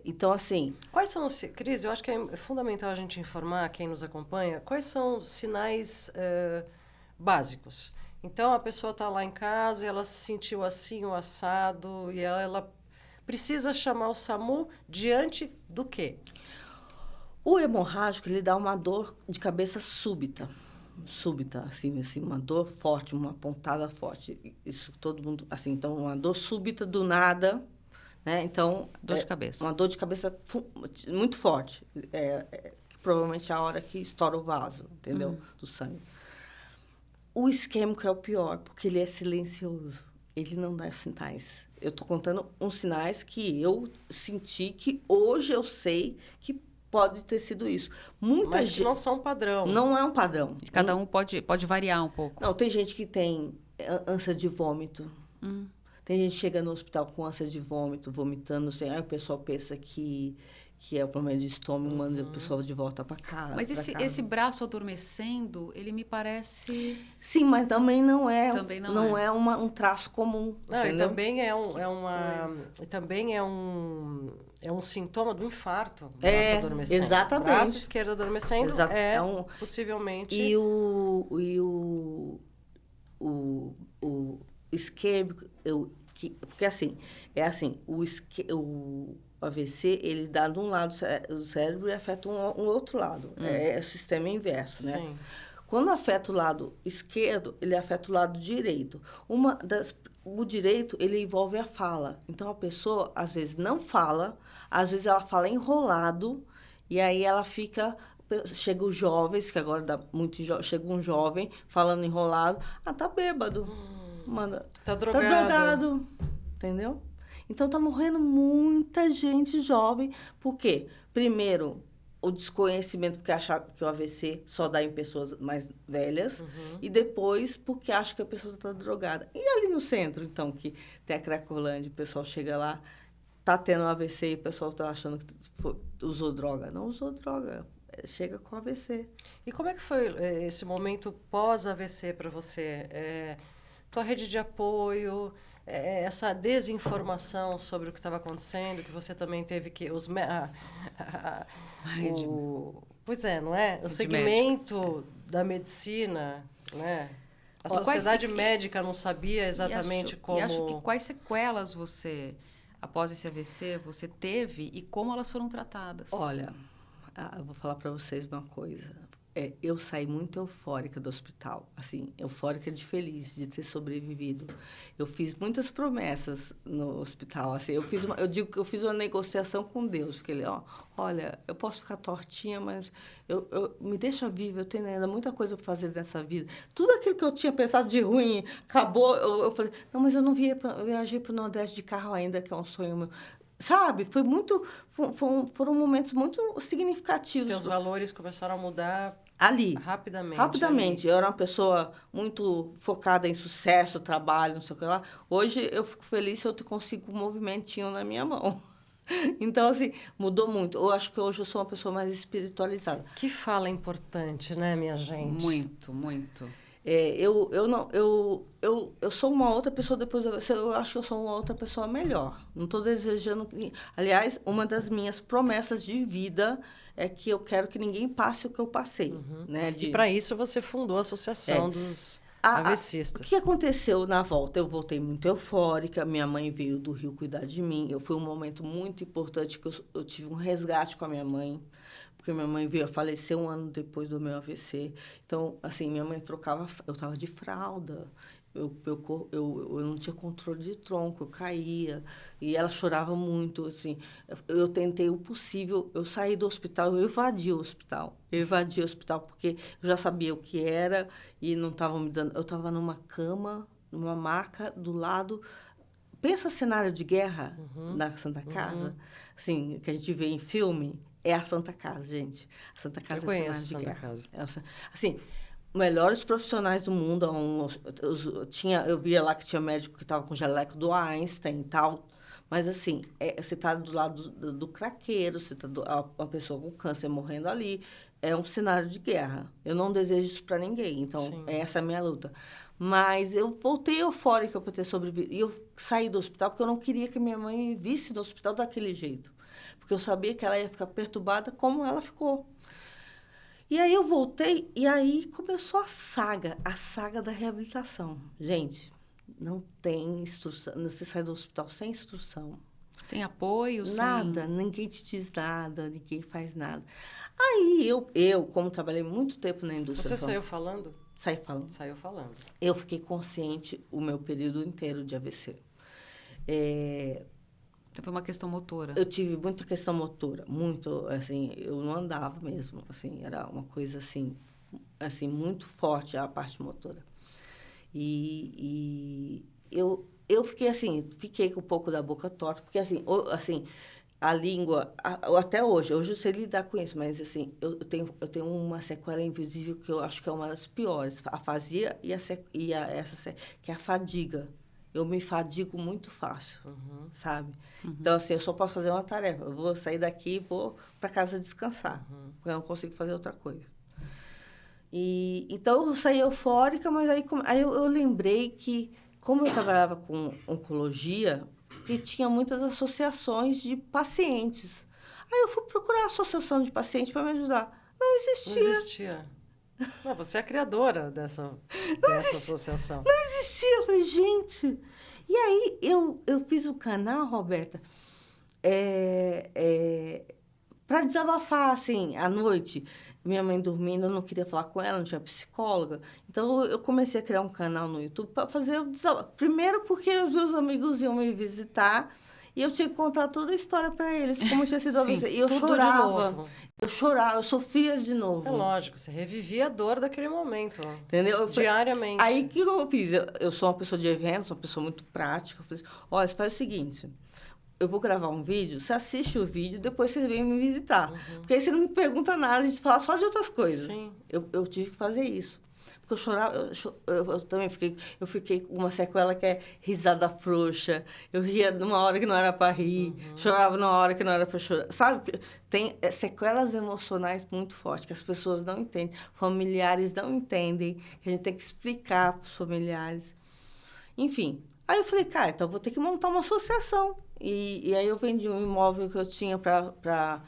Então, assim... Quais são os... Cris, eu acho que é fundamental a gente informar quem nos acompanha quais são os sinais básicos. Então, a pessoa está lá em casa, ela se sentiu assim, o assado, e ela precisa chamar o SAMU diante do quê? O hemorrágico, ele dá uma dor de cabeça súbita, assim, uma dor forte, uma pontada forte. Isso todo mundo, assim, então, uma dor súbita do nada, né? Então, Dor de cabeça. Uma dor de cabeça muito forte. Provavelmente é a hora que estoura o vaso, entendeu? Do sangue. O isquêmico é o pior, porque ele é silencioso. Ele não dá sinais. Eu estou contando uns sinais que eu senti, que hoje eu sei que pode ter sido isso. Mas que não são padrão. Não é um padrão. E cada um pode variar um pouco. Não, tem gente que tem ânsia de vômito. Tem gente que chega no hospital com ânsia de vômito, vomitando. Assim, aí o pessoal pensa que é o problema de estômago, manda a pessoa de volta para casa. Mas esse braço adormecendo, ele me parece... Sim, mas também não é, não é um traço comum. Não, e entendeu? também é um sintoma do infarto. Braço adormecendo. Exatamente. Braço esquerdo adormecendo possivelmente... E o isquêmico... Porque assim, o AVC, ele dá de um lado do cérebro e afeta um outro lado. É o sistema inverso, né? Sim. Quando afeta o lado esquerdo, ele afeta o lado direito. O direito, ele envolve a fala. Então, a pessoa, às vezes, não fala, às vezes ela fala enrolado, e aí ela fica... Chega os jovens, que agora dá muito... Chega um jovem falando enrolado. Tá bêbado. Manda. Tá drogado. Tá drogado. Entendeu? Então, está morrendo muita gente jovem. Por quê? Primeiro, o desconhecimento, porque achar que o AVC só dá em pessoas mais velhas. E depois, porque acha que a pessoa está drogada. E ali no centro, então, que tem a Cracolândia, o pessoal chega lá, está tendo AVC e o pessoal está achando que usou droga. Não usou droga. Chega com AVC. E como é que foi esse momento pós-AVC para você? Tua rede de apoio, essa desinformação sobre o que estava acontecendo, que você também teve que... Pois é, não é? O segmento da medicina, né? A sociedade médica não sabia exatamente como... E acho que quais sequelas você, após esse AVC, você teve e como elas foram tratadas? Olha... eu vou falar para vocês uma coisa. Eu saí muito eufórica do hospital, assim, eufórica de feliz de ter sobrevivido. Eu fiz muitas promessas no hospital, assim, eu digo que eu fiz uma negociação com Deus, porque ele, olha, eu posso ficar tortinha, mas me deixa viva, eu tenho ainda muita coisa para fazer nessa vida. Tudo aquilo que eu tinha pensado de ruim acabou. Eu falei, não, mas eu não viajei para o Nordeste de carro ainda, que é um sonho meu. Sabe? Foram momentos muito significativos. Teus valores começaram a mudar ali. Rapidamente. Rapidamente. Ali. Eu era uma pessoa muito focada em sucesso, trabalho, não sei o que lá. Hoje, eu fico feliz se eu consigo um movimentinho na minha mão. Então, assim, mudou muito. Eu acho que hoje eu sou uma pessoa mais espiritualizada. Que fala importante, né, minha gente? Muito, muito. Eu sou uma outra pessoa depois da AVC, eu acho que eu sou uma outra pessoa melhor. Não estou desejando... Aliás, uma das minhas promessas de vida é que eu quero que ninguém passe o que eu passei. Né? E para isso você fundou a Associação dos AVCistas. O que aconteceu na volta? Eu voltei muito eufórica, minha mãe veio do Rio cuidar de mim. Foi um momento muito importante que eu tive um resgate com a minha mãe. Porque minha mãe veio a falecer um ano depois do meu AVC. Então, assim, minha mãe trocava... Eu estava de fralda. Eu não tinha controle de tronco, eu caía. E ela chorava muito, assim. Eu tentei o possível. Eu saí do hospital, eu evadi o hospital. Eu evadi o hospital porque eu já sabia o que era e não estava me dando... Eu estava numa cama, numa maca, do lado... Pensa cenário de guerra na Santa Casa, assim, que a gente vê em filme... É a Santa Casa, gente. A Santa Casa é cenário de guerra. Assim, melhores profissionais do mundo. Eu via lá que tinha médico que estava com jaleco do Einstein e tal. Mas, assim, você está do lado do craqueiro, você está uma pessoa com câncer morrendo ali. É um cenário de guerra. Eu não desejo isso para ninguém. Então, essa é a minha luta. Mas eu voltei eufórica por ter sobrevivido. E eu saí do hospital porque eu não queria que minha mãe me visse no hospital daquele jeito. Porque eu sabia que ela ia ficar perturbada como ela ficou. E aí eu voltei e aí começou a saga da reabilitação. Gente, não tem instrução, você sai do hospital sem instrução. Sem apoio, nada, ninguém te diz nada, ninguém faz nada. Aí eu como trabalhei muito tempo na indústria... Você saiu falando? Saí falando. Saiu falando. Eu fiquei consciente o meu período inteiro de AVC. Então, foi uma questão motora. Eu tive muita questão motora, muito, assim, eu não andava mesmo, assim, era uma coisa, assim muito forte a parte motora. E eu fiquei, assim, fiquei com um pouco da boca torta, porque, assim, a língua, até hoje eu sei lidar com isso, mas, assim, eu tenho uma sequela invisível que eu acho que é uma das piores, a afasia que é a fadiga. Eu me fadigo muito fácil, sabe? Então, assim, eu só posso fazer uma tarefa. Eu vou sair daqui e vou para casa descansar, porque eu não consigo fazer outra coisa. Então, eu saí eufórica, mas aí eu lembrei que, como eu trabalhava com oncologia, que tinha muitas associações de pacientes. Aí eu fui procurar a associação de pacientes para me ajudar. Não existia. Não existia. Não, você é a criadora dessa associação. Não existia. Eu falei, gente... E aí, eu fiz o canal, Roberta, para desabafar, assim, à noite. Minha mãe dormindo, eu não queria falar com ela, não tinha psicóloga. Então, eu comecei a criar um canal no YouTube para fazer o desabafo. Primeiro, porque os meus amigos iam me visitar E eu tinha que contar toda a história para eles, como tinha sido o Sim, AVC. E eu tudo de chorava. novo. Eu chorava, eu sofria de novo. É lógico, você revivia a dor daquele momento. Entendeu? Diariamente. Aí, o que eu fiz? Eu sou uma pessoa de eventos, uma pessoa muito prática. Eu falei assim, olha, você faz o seguinte, eu vou gravar um vídeo, você assiste o vídeo, depois você vem me visitar. Porque aí você não me pergunta nada, a gente fala só de outras coisas. Sim. Eu tive que fazer isso. Porque eu chorava, eu também fiquei com uma sequela que é risada frouxa. Eu ria numa hora que não era para rir, chorava numa hora que não era para chorar. Sabe? Tem sequelas emocionais muito fortes que as pessoas não entendem, familiares não entendem, que a gente tem que explicar para os familiares. Enfim, aí eu falei, cara, então eu vou ter que montar uma associação. E aí eu vendi um imóvel que eu tinha para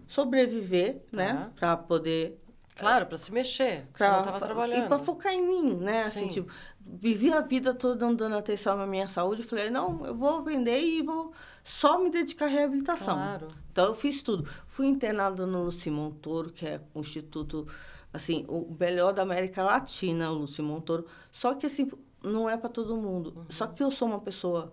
sobreviver, né? Para poder... Claro, para se mexer, porque você não estava trabalhando. E para focar em mim, né? Sim. Assim, tipo, vivi a vida toda dando atenção à minha saúde. Falei, não, eu vou vender e vou só me dedicar à reabilitação. Claro. Então, eu fiz tudo. Fui internada no Luci Montoro, que é um instituto, assim, o melhor da América Latina, o Luci Montoro. Só que, assim, não é para todo mundo. Só que eu sou uma pessoa...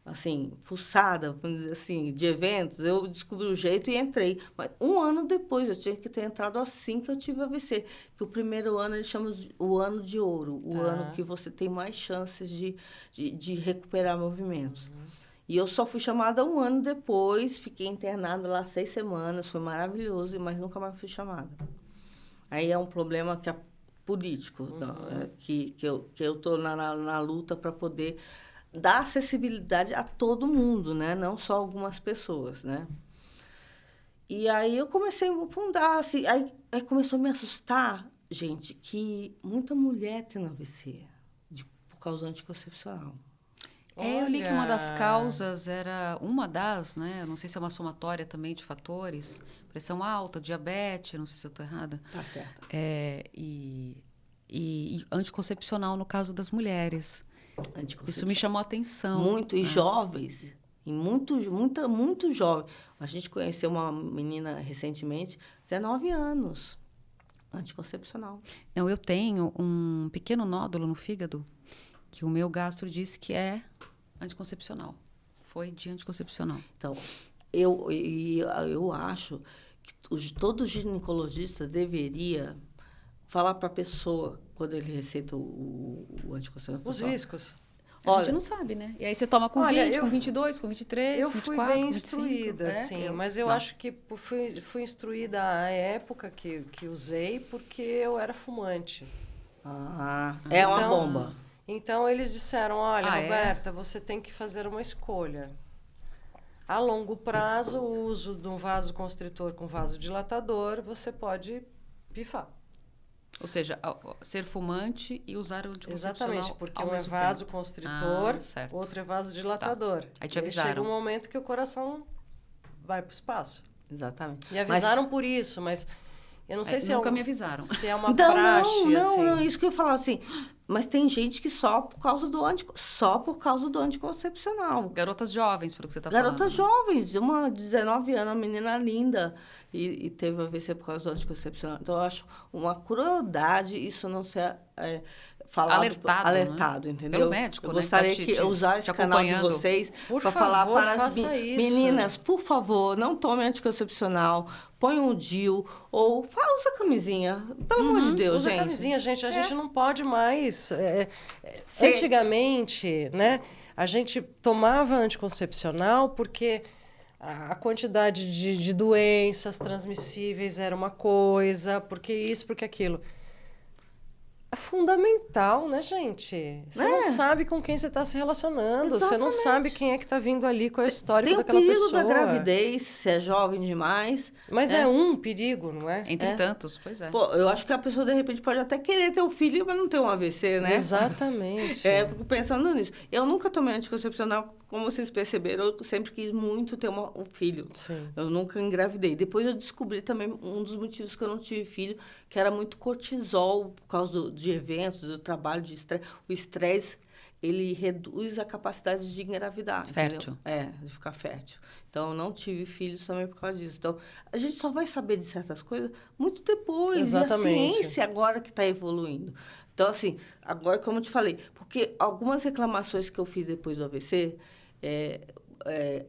assim, fuçada, vamos dizer assim, de eventos, eu descobri o jeito e entrei. Mas um ano depois, eu tinha que ter entrado assim que eu tive AVC. Que o primeiro ano, eles chamam de o ano de ouro, o ano que você tem mais chances de recuperar movimentos. E eu só fui chamada um ano depois, fiquei internada lá 6 semanas, foi maravilhoso, mas nunca mais fui chamada. Aí é um problema que é político, que eu estou na luta para poder... dar acessibilidade a todo mundo, né? Não só algumas pessoas, né? E aí eu comecei a fundar, assim, aí começou a me assustar, gente, que muita mulher tem AVC por causa do anticoncepcional. Eu li que uma das causas era uma das, né? Não sei se é uma somatória também de fatores, pressão alta, diabetes, não sei se eu estou errada. Tá certo. E anticoncepcional no caso das mulheres. Isso me chamou a atenção. Muito, e jovens, e muito jovem. A gente conheceu uma menina recentemente, 19 anos, anticoncepcional. Não, eu tenho um pequeno nódulo no fígado que o meu gastro disse que é anticoncepcional. Foi de anticoncepcional. Então, eu acho que todo ginecologista deveria falar para a pessoa, quando ele receita o anticoncepcional... Os riscos. A gente não sabe, né? E aí você toma com 20, com 22, com 23, com 24, eu fui bem 25, instruída, sim. Mas eu acho que fui instruída à época que usei porque eu era fumante. É uma bomba. Então, eles disseram, olha, Roberta, você tem que fazer uma escolha. A longo prazo, o uso de um vasoconstritor com vasodilatador, você pode pifar. Ou seja, ser fumante e usar o anticoncepcional. Exatamente, porque ao um é mesmo vasoconstritor, tempo. outro é vasodilatador. Tá. Aí te avisaram. Chega um momento que o coração vai para o espaço. Exatamente. Me avisaram por isso, mas eu não sei se nunca me avisaram. Se é uma praxe, não, isso que eu ia falar, assim... Mas tem gente que só por causa do anticoncepcional. Garotas jovens, pelo que você está falando. Garotas jovens, uma de 19 anos, uma menina linda, e teve AVC por causa do anticoncepcional. Então, eu acho uma crueldade isso não ser falado, alertado, né? entendeu? Pelo médico, eu gostaria que usar esse canal de vocês para falar para as meninas, por favor, não tome anticoncepcional, põe um DIU ou usa camisinha. Pelo amor de Deus, usa gente. Camisinha, gente. A gente não pode mais... Antigamente, né, a gente tomava anticoncepcional porque a quantidade de doenças transmissíveis era uma coisa, porque isso, porque aquilo. É fundamental, né, gente? Você não sabe com quem você está se relacionando. Exatamente. Você não sabe quem é que está vindo ali, qual é o histórico daquela pessoa. Tem o perigo da gravidez, se é jovem demais. Mas é um perigo, não é? Entre tantos, pois é. Pô, eu acho que a pessoa, de repente, pode até querer ter um filho, mas não ter um AVC, né? Exatamente. Fico pensando nisso. Eu nunca tomei anticoncepcional, como vocês perceberam, eu sempre quis muito ter um filho. Sim. Eu nunca engravidei. Depois eu descobri também um dos motivos que eu não tive filho, que era muito cortisol, por causa de eventos, do trabalho, de estresse. O estresse, ele reduz a capacidade de engravidar. Fértil. Entendeu? De ficar fértil. Então, eu não tive filhos também por causa disso. Então, a gente só vai saber de certas coisas muito depois. Exatamente. E a ciência agora que está evoluindo. Então, assim, agora, como eu te falei, porque algumas reclamações que eu fiz depois do AVC,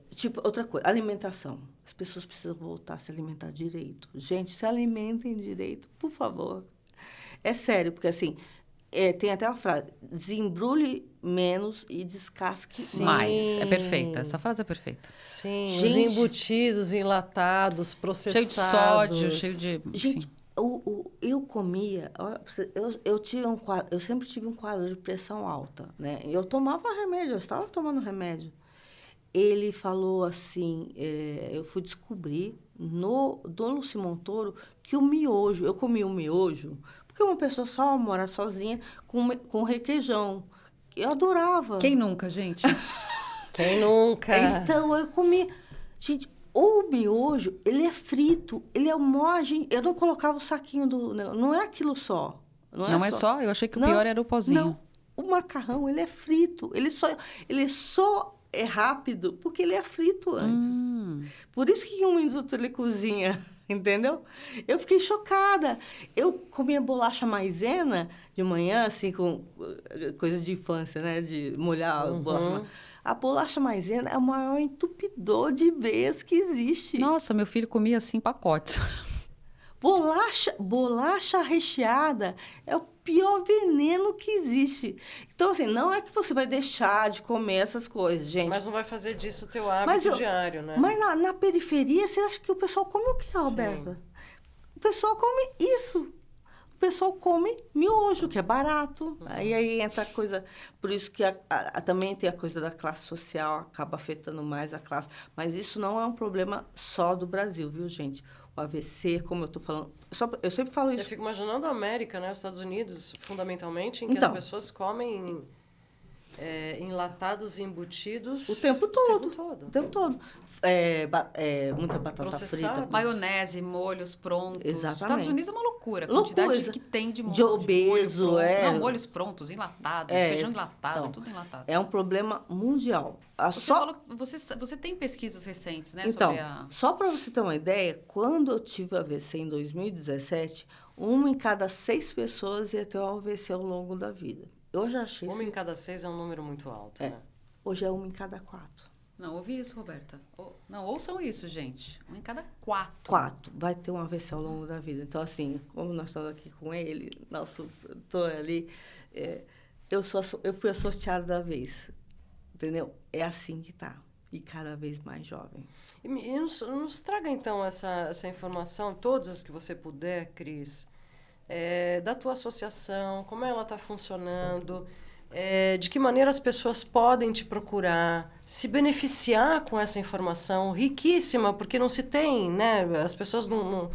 tipo, outra coisa, alimentação. As pessoas precisam voltar a se alimentar direito. Gente, se alimentem direito, por favor. É sério, porque assim, tem até uma frase, desembrulhe menos e descasque mais. É perfeita. Essa frase é perfeita. Sim, Gente, os embutidos, enlatados, processados. Cheio de sódio, cheio de... enfim. Gente, eu comia... eu sempre tive um quadro de pressão alta, né? Eu tomava remédio, eu estava tomando remédio. Ele falou assim, eu fui descobrir do Luci Montoro que o miojo, eu comia o miojo, porque uma pessoa só mora sozinha com requeijão. Eu adorava. Quem nunca, gente? Quem nunca? Então, eu comia... Gente, o miojo, ele é frito, ele é homogêneo. Eu não colocava o saquinho do... Não é aquilo só. Não é só? Eu achei que o pior era o pozinho. Não, o macarrão, ele é frito. Ele só é rápido porque ele é frito antes. Por isso que em 1 minuto ele cozinha, entendeu? Eu fiquei chocada. Eu comia bolacha maisena de manhã, assim, com coisas de infância, né? De molhar a bolacha. A bolacha maisena é o maior entupidor de veias que existe. Nossa, meu filho comia assim pacotes. Bolacha recheada é o pior veneno que existe. Então, assim, não é que você vai deixar de comer essas coisas, gente. Mas não vai fazer disso o teu hábito diário, né? Mas na periferia, você acha que o pessoal come o quê, Roberta? Sim. O pessoal come isso. O pessoal come miojo, que é barato. Aí entra a coisa... Por isso que também tem a coisa da classe social, acaba afetando mais a classe. Mas isso não é um problema só do Brasil, viu, gente? O AVC, como eu estou falando... Eu sempre falo isso. Eu fico imaginando a América, né? Os Estados Unidos, fundamentalmente, em que as pessoas comem enlatados e embutidos... O tempo todo. Muita batata frita. Maionese, molhos prontos. Exatamente. Os Estados Unidos é uma loucura. A quantidade que tem de molho. De obeso, Não, molhos prontos, enlatados, feijão enlatado, então, tudo enlatado. É um problema mundial. Você tem pesquisas recentes, né? Então, sobre só para você ter uma ideia, quando eu tive AVC em 2017, 1 em cada 6 pessoas ia ter um AVC ao longo da vida. Eu já achei 1 em cada 6 é um número muito alto, né? Hoje é 1 em cada 4. Não, ouvi isso, Roberta. Não, ouçam isso, gente. 1 em cada 4. 4 vai ter um AVC ao longo da vida. Então, assim, como nós estamos aqui com ele, nosso doutor ali, eu fui associada da vez, entendeu? É assim que tá. E cada vez mais jovem. E nos traga, então, essa informação, todas as que você puder, Cris, da tua associação, como ela está funcionando, de que maneira as pessoas podem te procurar, se beneficiar com essa informação riquíssima, porque não se tem, né? As pessoas não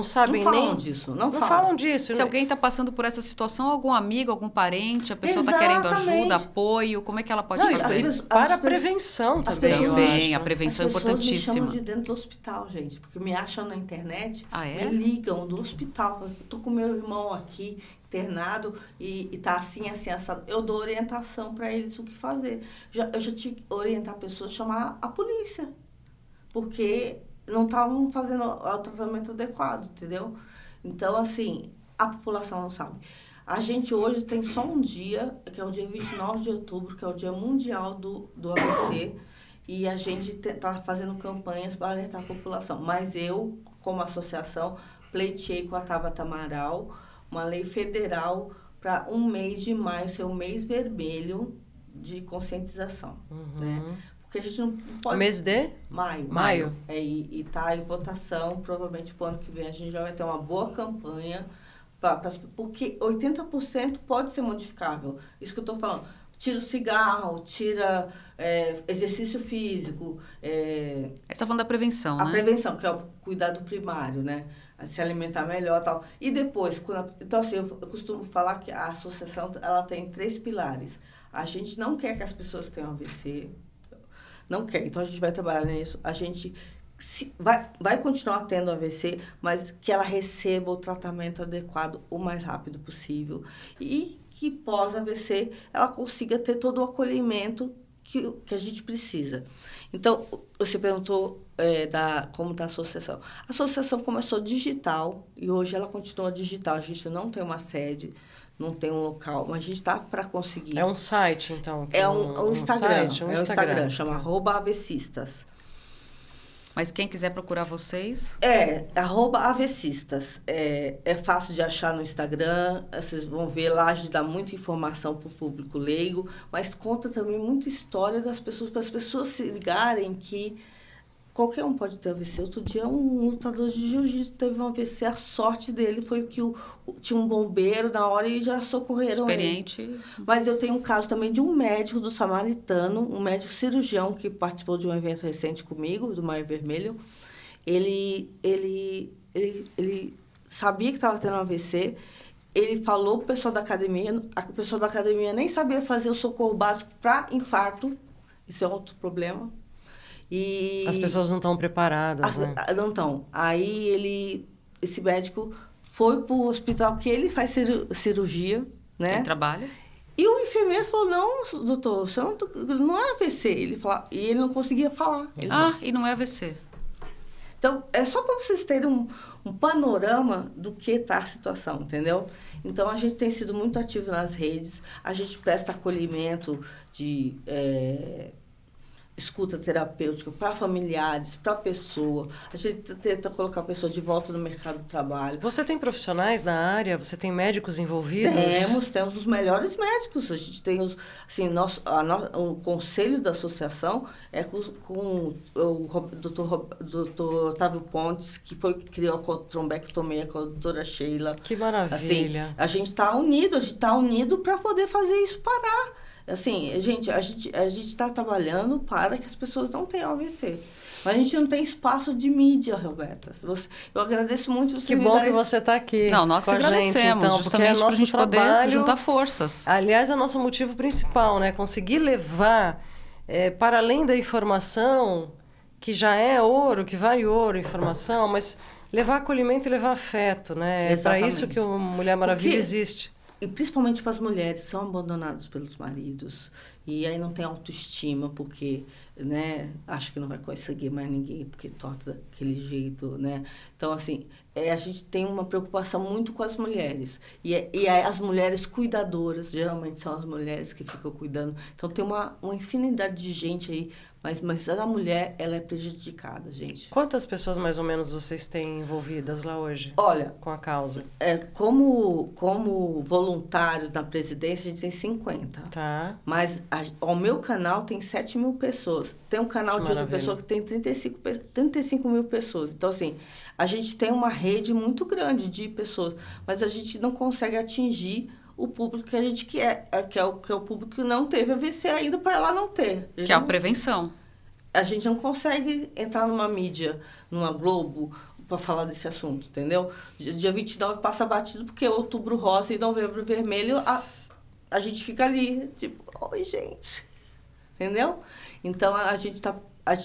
sabem não falam nem... disso, não falam disso. Se alguém está passando por essa situação, algum amigo, algum parente, a pessoa está querendo ajuda, apoio, como é que ela pode fazer? Para a prevenção também. Também, a prevenção é importantíssima. As pessoas me chamam de dentro do hospital, gente, porque me acham na internet, me ligam do hospital. Estou com meu irmão aqui, internado, e está assim, assado. Eu dou orientação para eles o que fazer. Eu já tive que orientar pessoas a chamar a polícia, porque... não estavam fazendo o tratamento adequado, entendeu? Então, assim, a população não sabe. A gente hoje tem só um dia, que é o dia 29 de outubro, que é o Dia Mundial do AVC, e a gente está fazendo campanhas para alertar a população. Mas eu, como associação, pleiteei com a Tabata Amaral uma lei federal para 1 mês de maio ser o mês vermelho de conscientização, né? Porque a gente não pode... O mês de? Maio. E está em votação, provavelmente para o ano que vem a gente já vai ter uma boa campanha, porque 80% pode ser modificável. Isso que eu estou falando. Tira o cigarro, tira exercício físico. Você está falando da prevenção, né? A prevenção, que é o cuidado primário, né? Se alimentar melhor e tal. E depois, então assim, eu costumo falar que a associação ela tem 3 pilares. A gente não quer que as pessoas tenham AVC, não quer, então a gente vai trabalhar nisso. A gente vai continuar tendo AVC, mas que ela receba o tratamento adequado o mais rápido possível. E que pós-AVC ela consiga ter todo o acolhimento que a gente precisa. Então, você perguntou como está a associação. A associação começou digital e hoje ela continua digital. A gente não tem uma sede, não tem um local, mas a gente está para conseguir. É um site, então? É um Instagram. Site, é um Instagram, chama @avecistas. Mas quem quiser procurar vocês... @avecistas. É fácil de achar no Instagram, vocês vão ver lá, a gente dá muita informação para o público leigo, mas conta também muita história das pessoas, para as pessoas se ligarem que qualquer um pode ter AVC. Outro dia, um lutador de jiu-jitsu teve um AVC. A sorte dele foi que tinha um bombeiro na hora e já socorreram Experiente. ele. Mas eu tenho um caso também de um médico do Samaritano, um médico cirurgião que participou de um evento recente comigo, do Maio Vermelho. Ele sabia que estava tendo um AVC. Ele falou para o pessoal da academia. O pessoal da academia nem sabia fazer o socorro básico para infarto. Isso é outro problema. E as pessoas não estão preparadas, né? Não estão. Aí esse médico foi para o hospital, porque ele faz cirurgia, né? Ele trabalha. E o enfermeiro falou, não, doutor, você não é AVC. E ele não conseguia falar. E não é AVC. Então, é só para vocês terem um panorama do que está a situação, entendeu? Então, a gente tem sido muito ativo nas redes, a gente presta acolhimento de... escuta terapêutica para familiares, para a pessoa. A gente tenta colocar a pessoa de volta no mercado do trabalho. Você tem profissionais na área? Você tem médicos envolvidos? Temos os melhores médicos. A gente tem o conselho da associação é com o doutor Otávio Pontes, que foi que criou a trombectomia com a doutora Sheila. Que maravilha. Assim, a gente está unido para poder fazer isso parar. Assim, a gente está trabalhando para que as pessoas não tenham AVC. Mas a gente não tem espaço de mídia, Roberta. Eu agradeço muito você que bom que você está aqui. Não, nós que agradecemos, então, justamente para a gente poder juntar forças. Aliás, é o nosso motivo principal, né? Conseguir levar para além da informação, que já é ouro, que vale ouro, informação, mas levar acolhimento e levar afeto, né? É para isso que o Mulher Maravilha existe. E principalmente para as mulheres, são abandonadas pelos maridos. E aí não tem autoestima, porque, né, acha que não vai conseguir mais ninguém, porque torta daquele jeito, né? Então, assim, a gente tem uma preocupação muito com as mulheres. E as mulheres cuidadoras, geralmente são as mulheres que ficam cuidando. Então, tem uma infinidade de gente aí, mas a mulher, ela é prejudicada, gente. Quantas pessoas, mais ou menos, vocês têm envolvidas lá hoje? Olha, com a causa? Como voluntário na presidência, a gente tem 50. Tá. Mas o meu canal tem 7 mil pessoas. Tem um canal de outra pessoa que tem 35 mil pessoas. Então, assim, a gente tem uma rede muito grande de pessoas, mas a gente não consegue atingir o público que a gente quer, que é o público que não teve AVC ainda, para ela não ter. Que é a prevenção. A gente não consegue entrar numa mídia, numa Globo, para falar desse assunto, entendeu? Dia 29 passa batido, porque Outubro Rosa e Novembro Vermelho, a gente fica ali, tipo, oi, gente. Entendeu? Então, a gente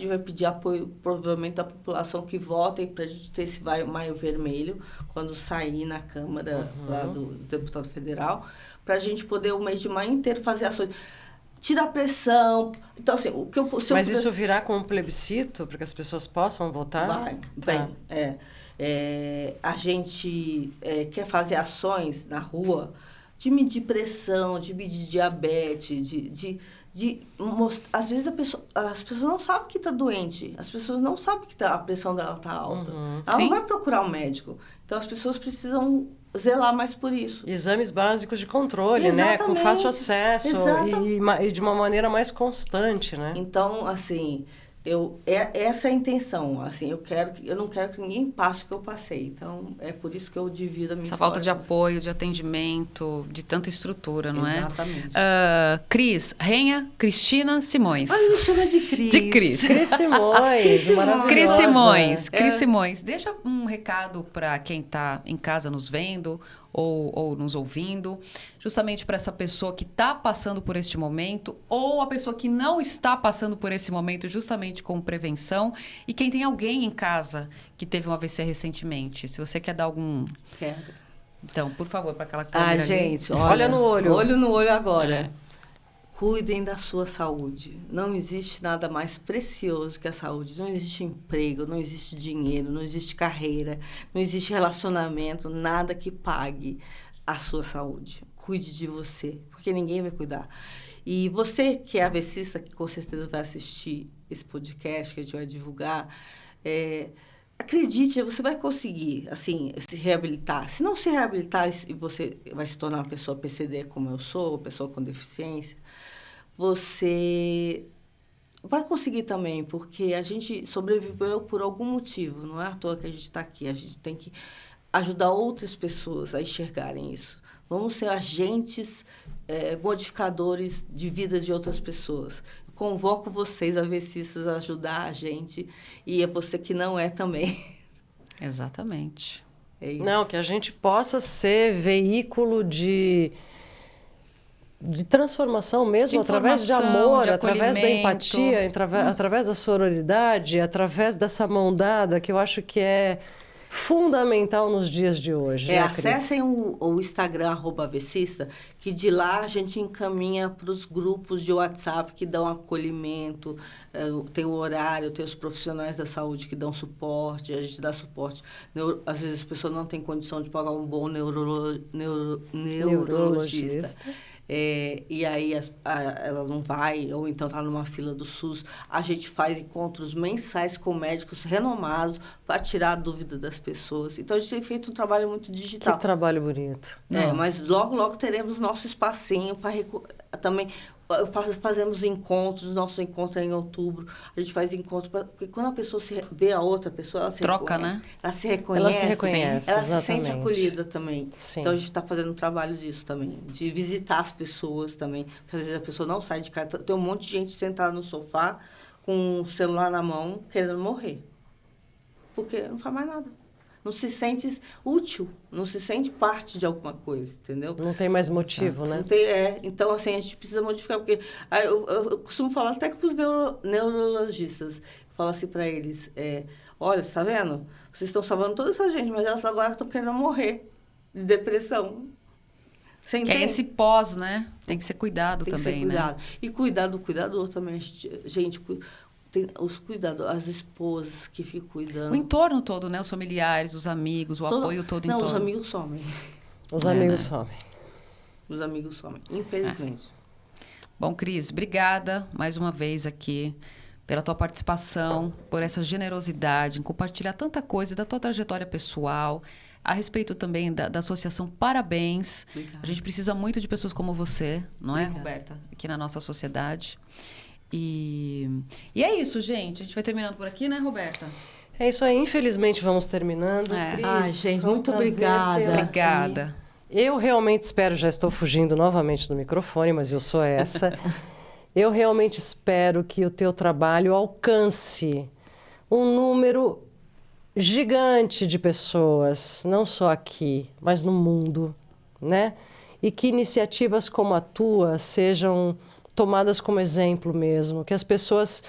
vai pedir apoio, provavelmente, da população que votem para a gente ter esse Maio Vermelho, quando sair na Câmara lá do deputado federal, para a gente poder, o mês de maio inteiro, fazer ações. Tirar pressão. Então, assim, Mas isso virá com um plebiscito, para que as pessoas possam votar? Vai, bem. A gente quer fazer ações na rua de medir pressão, de medir diabetes, às vezes as pessoas não sabem que está doente, as pessoas não sabem que a pressão dela está alta. Ela não vai procurar um médico. Então, as pessoas precisam zelar mais por isso. Exames básicos de controle, né? Com fácil acesso e de uma maneira mais constante, né? Então, assim, essa é a intenção. Assim, eu não quero que ninguém passe o que eu passei. Então, é por isso que eu divido a minha história. Falta de apoio, de atendimento, de tanta estrutura, não é? Exatamente. Cristina Simões. Me chama de Cris. De Cris. Cris Simões, maravilhosa. Cris Simões. Deixa um recado para quem está em casa nos vendo ou nos ouvindo, justamente para essa pessoa que está passando por este momento ou a pessoa que não está passando por esse momento, justamente com prevenção, e quem tem alguém em casa que teve um AVC recentemente. Se você quer dar algum... Quero. Então, por favor, para aquela câmera gente, olha no olho. Olho no olho agora. Cuidem da sua saúde. Não existe nada mais precioso que a saúde. Não existe emprego, não existe dinheiro, não existe carreira, não existe relacionamento, nada que pague a sua saúde. Cuide de você, porque ninguém vai cuidar. E você que é avessista, que com certeza vai assistir esse podcast que a gente vai divulgar, acredite, você vai conseguir, assim, se reabilitar. Se não se reabilitar e você vai se tornar uma pessoa PCD como eu sou, pessoa com deficiência, você vai conseguir também, porque a gente sobreviveu por algum motivo. Não é à toa que a gente está aqui. A gente tem que ajudar outras pessoas a enxergarem isso. Vamos ser agentes modificadores de vidas de outras pessoas. Eu convoco vocês, avessistas, a ajudar a gente. E é você que não é também. Exatamente. É isso. Não, que a gente possa ser veículo de transformação mesmo, através de amor, de através da acolhimento. empatia, através da sororidade, através dessa mão dada, que eu acho que é fundamental nos dias de hoje. Né, acessem o Instagram, @avessista, que de lá a gente encaminha para os grupos de WhatsApp que dão acolhimento, tem o horário, tem os profissionais da saúde que dão suporte, a gente dá suporte. Às vezes as pessoas não têm condição de pagar um bom neurologista. E aí ela não vai, ou então está numa fila do SUS. A gente faz encontros mensais com médicos renomados para tirar a dúvida das pessoas. Então, a gente tem feito um trabalho muito digital. Que trabalho bonito. Mas logo teremos nosso espacinho para também... Fazemos encontros, nosso encontro é em outubro. A gente faz encontros, porque quando a pessoa vê a outra pessoa, ela se troca, né? Ela se reconhece. Ela se sente acolhida também. Sim. Então, a gente está fazendo um trabalho disso também, de visitar as pessoas também. Porque às vezes a pessoa não sai de casa. Tem um monte de gente sentada no sofá, com o celular na mão, querendo morrer. Porque não faz mais nada. Não se sente útil, não se sente parte de alguma coisa, entendeu? Não tem mais motivo, né? Não tem, então, assim, a gente precisa modificar, porque eu costumo falar até com os neurologistas, eu falo assim para eles, olha, você está vendo? Vocês estão salvando toda essa gente, mas elas agora estão querendo morrer de depressão. Você que é esse pós, né? Tem que ser cuidado tem também, que ser cuidado. né? E cuidar do cuidador também, gente... Tem os cuidadores, as esposas que ficam cuidando. O entorno todo, né? Os familiares, os amigos, o apoio todo em torno. Não, os amigos somem. Os amigos somem. Os amigos somem, infelizmente. Bom, Cris, obrigada mais uma vez aqui pela tua participação, por essa generosidade em compartilhar tanta coisa da tua trajetória pessoal, a respeito também da associação. Parabéns. Obrigada. A gente precisa muito de pessoas como você, não é, Obrigada. Roberta? Aqui na nossa sociedade. E é isso, gente. A gente vai terminando por aqui, né, Roberta? É isso aí. Infelizmente, vamos terminando. Cris, Ai, gente, foi um muito prazer obrigada. tê-la aqui. Obrigada. Eu realmente espero, já estou fugindo novamente do microfone, mas eu sou essa. Eu realmente espero que o teu trabalho alcance um número gigante de pessoas, não só aqui, mas no mundo, né? E que iniciativas como a tua sejam tomadas como exemplo mesmo, que as pessoas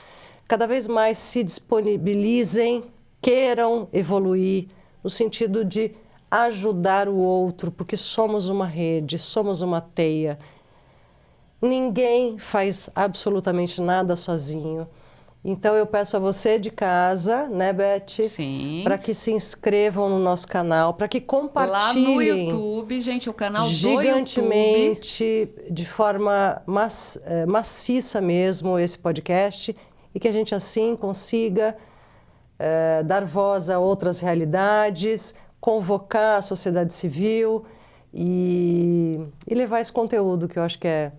cada vez mais se disponibilizem, queiram evoluir no sentido de ajudar o outro, porque somos uma rede, somos uma teia. Ninguém faz absolutamente nada sozinho. Então, eu peço a você de casa, né, Beth? Sim. Para que se inscrevam no nosso canal, para que compartilhem. Lá no YouTube, gente, o canal do YouTube. Gigantemente, de forma maciça mesmo, esse podcast. E que a gente, assim, consiga dar voz a outras realidades, convocar a sociedade civil e levar esse conteúdo que eu acho que é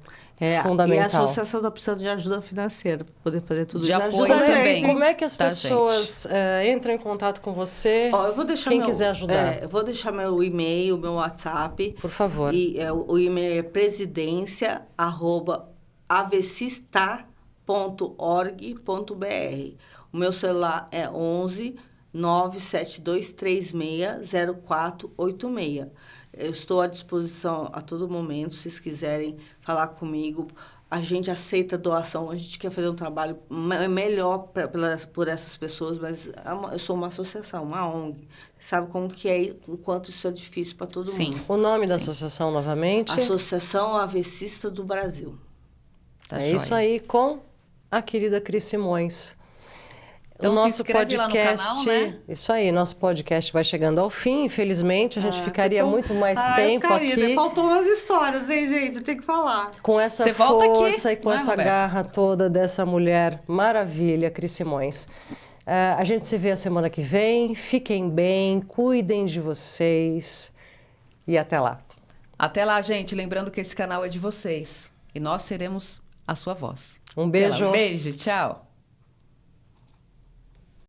fundamental. E a associação está precisando de ajuda financeira para poder fazer tudo De isso. apoio Ajuda também. Como é que as Tá, pessoas entram em contato com você? Ó, eu vou deixar Quem quiser ajudar. eu vou deixar meu e-mail, meu WhatsApp. Por favor. E o e-mail é presidência@avessista.org.br. O meu celular é 11 97236 0486. Eu estou à disposição a todo momento, se vocês quiserem falar comigo. A gente aceita doação, a gente quer fazer um trabalho melhor por essas pessoas, mas eu sou uma associação, uma ONG. Você sabe como que é, o quanto isso é difícil para todo mundo. O nome da associação, novamente? Associação Avessista do Brasil. Tá É joia. isso aí com a querida Cris Simões. Então, o se nosso inscreve lá no podcast, canal, né? Isso aí, nosso podcast vai chegando ao fim. Infelizmente, a gente ficaria muito mais tempo aqui Faltou umas histórias, hein, gente? Eu tenho que falar. com essa Você volta aqui, força e com não é, essa Roberta? garra toda dessa mulher maravilha, Cris Simões. A gente se vê a semana que vem. Fiquem bem, cuidem de vocês e até lá. Até lá, gente. Lembrando que esse canal é de vocês. E nós seremos a sua voz. Um Até lá. beijo. Um beijo, tchau.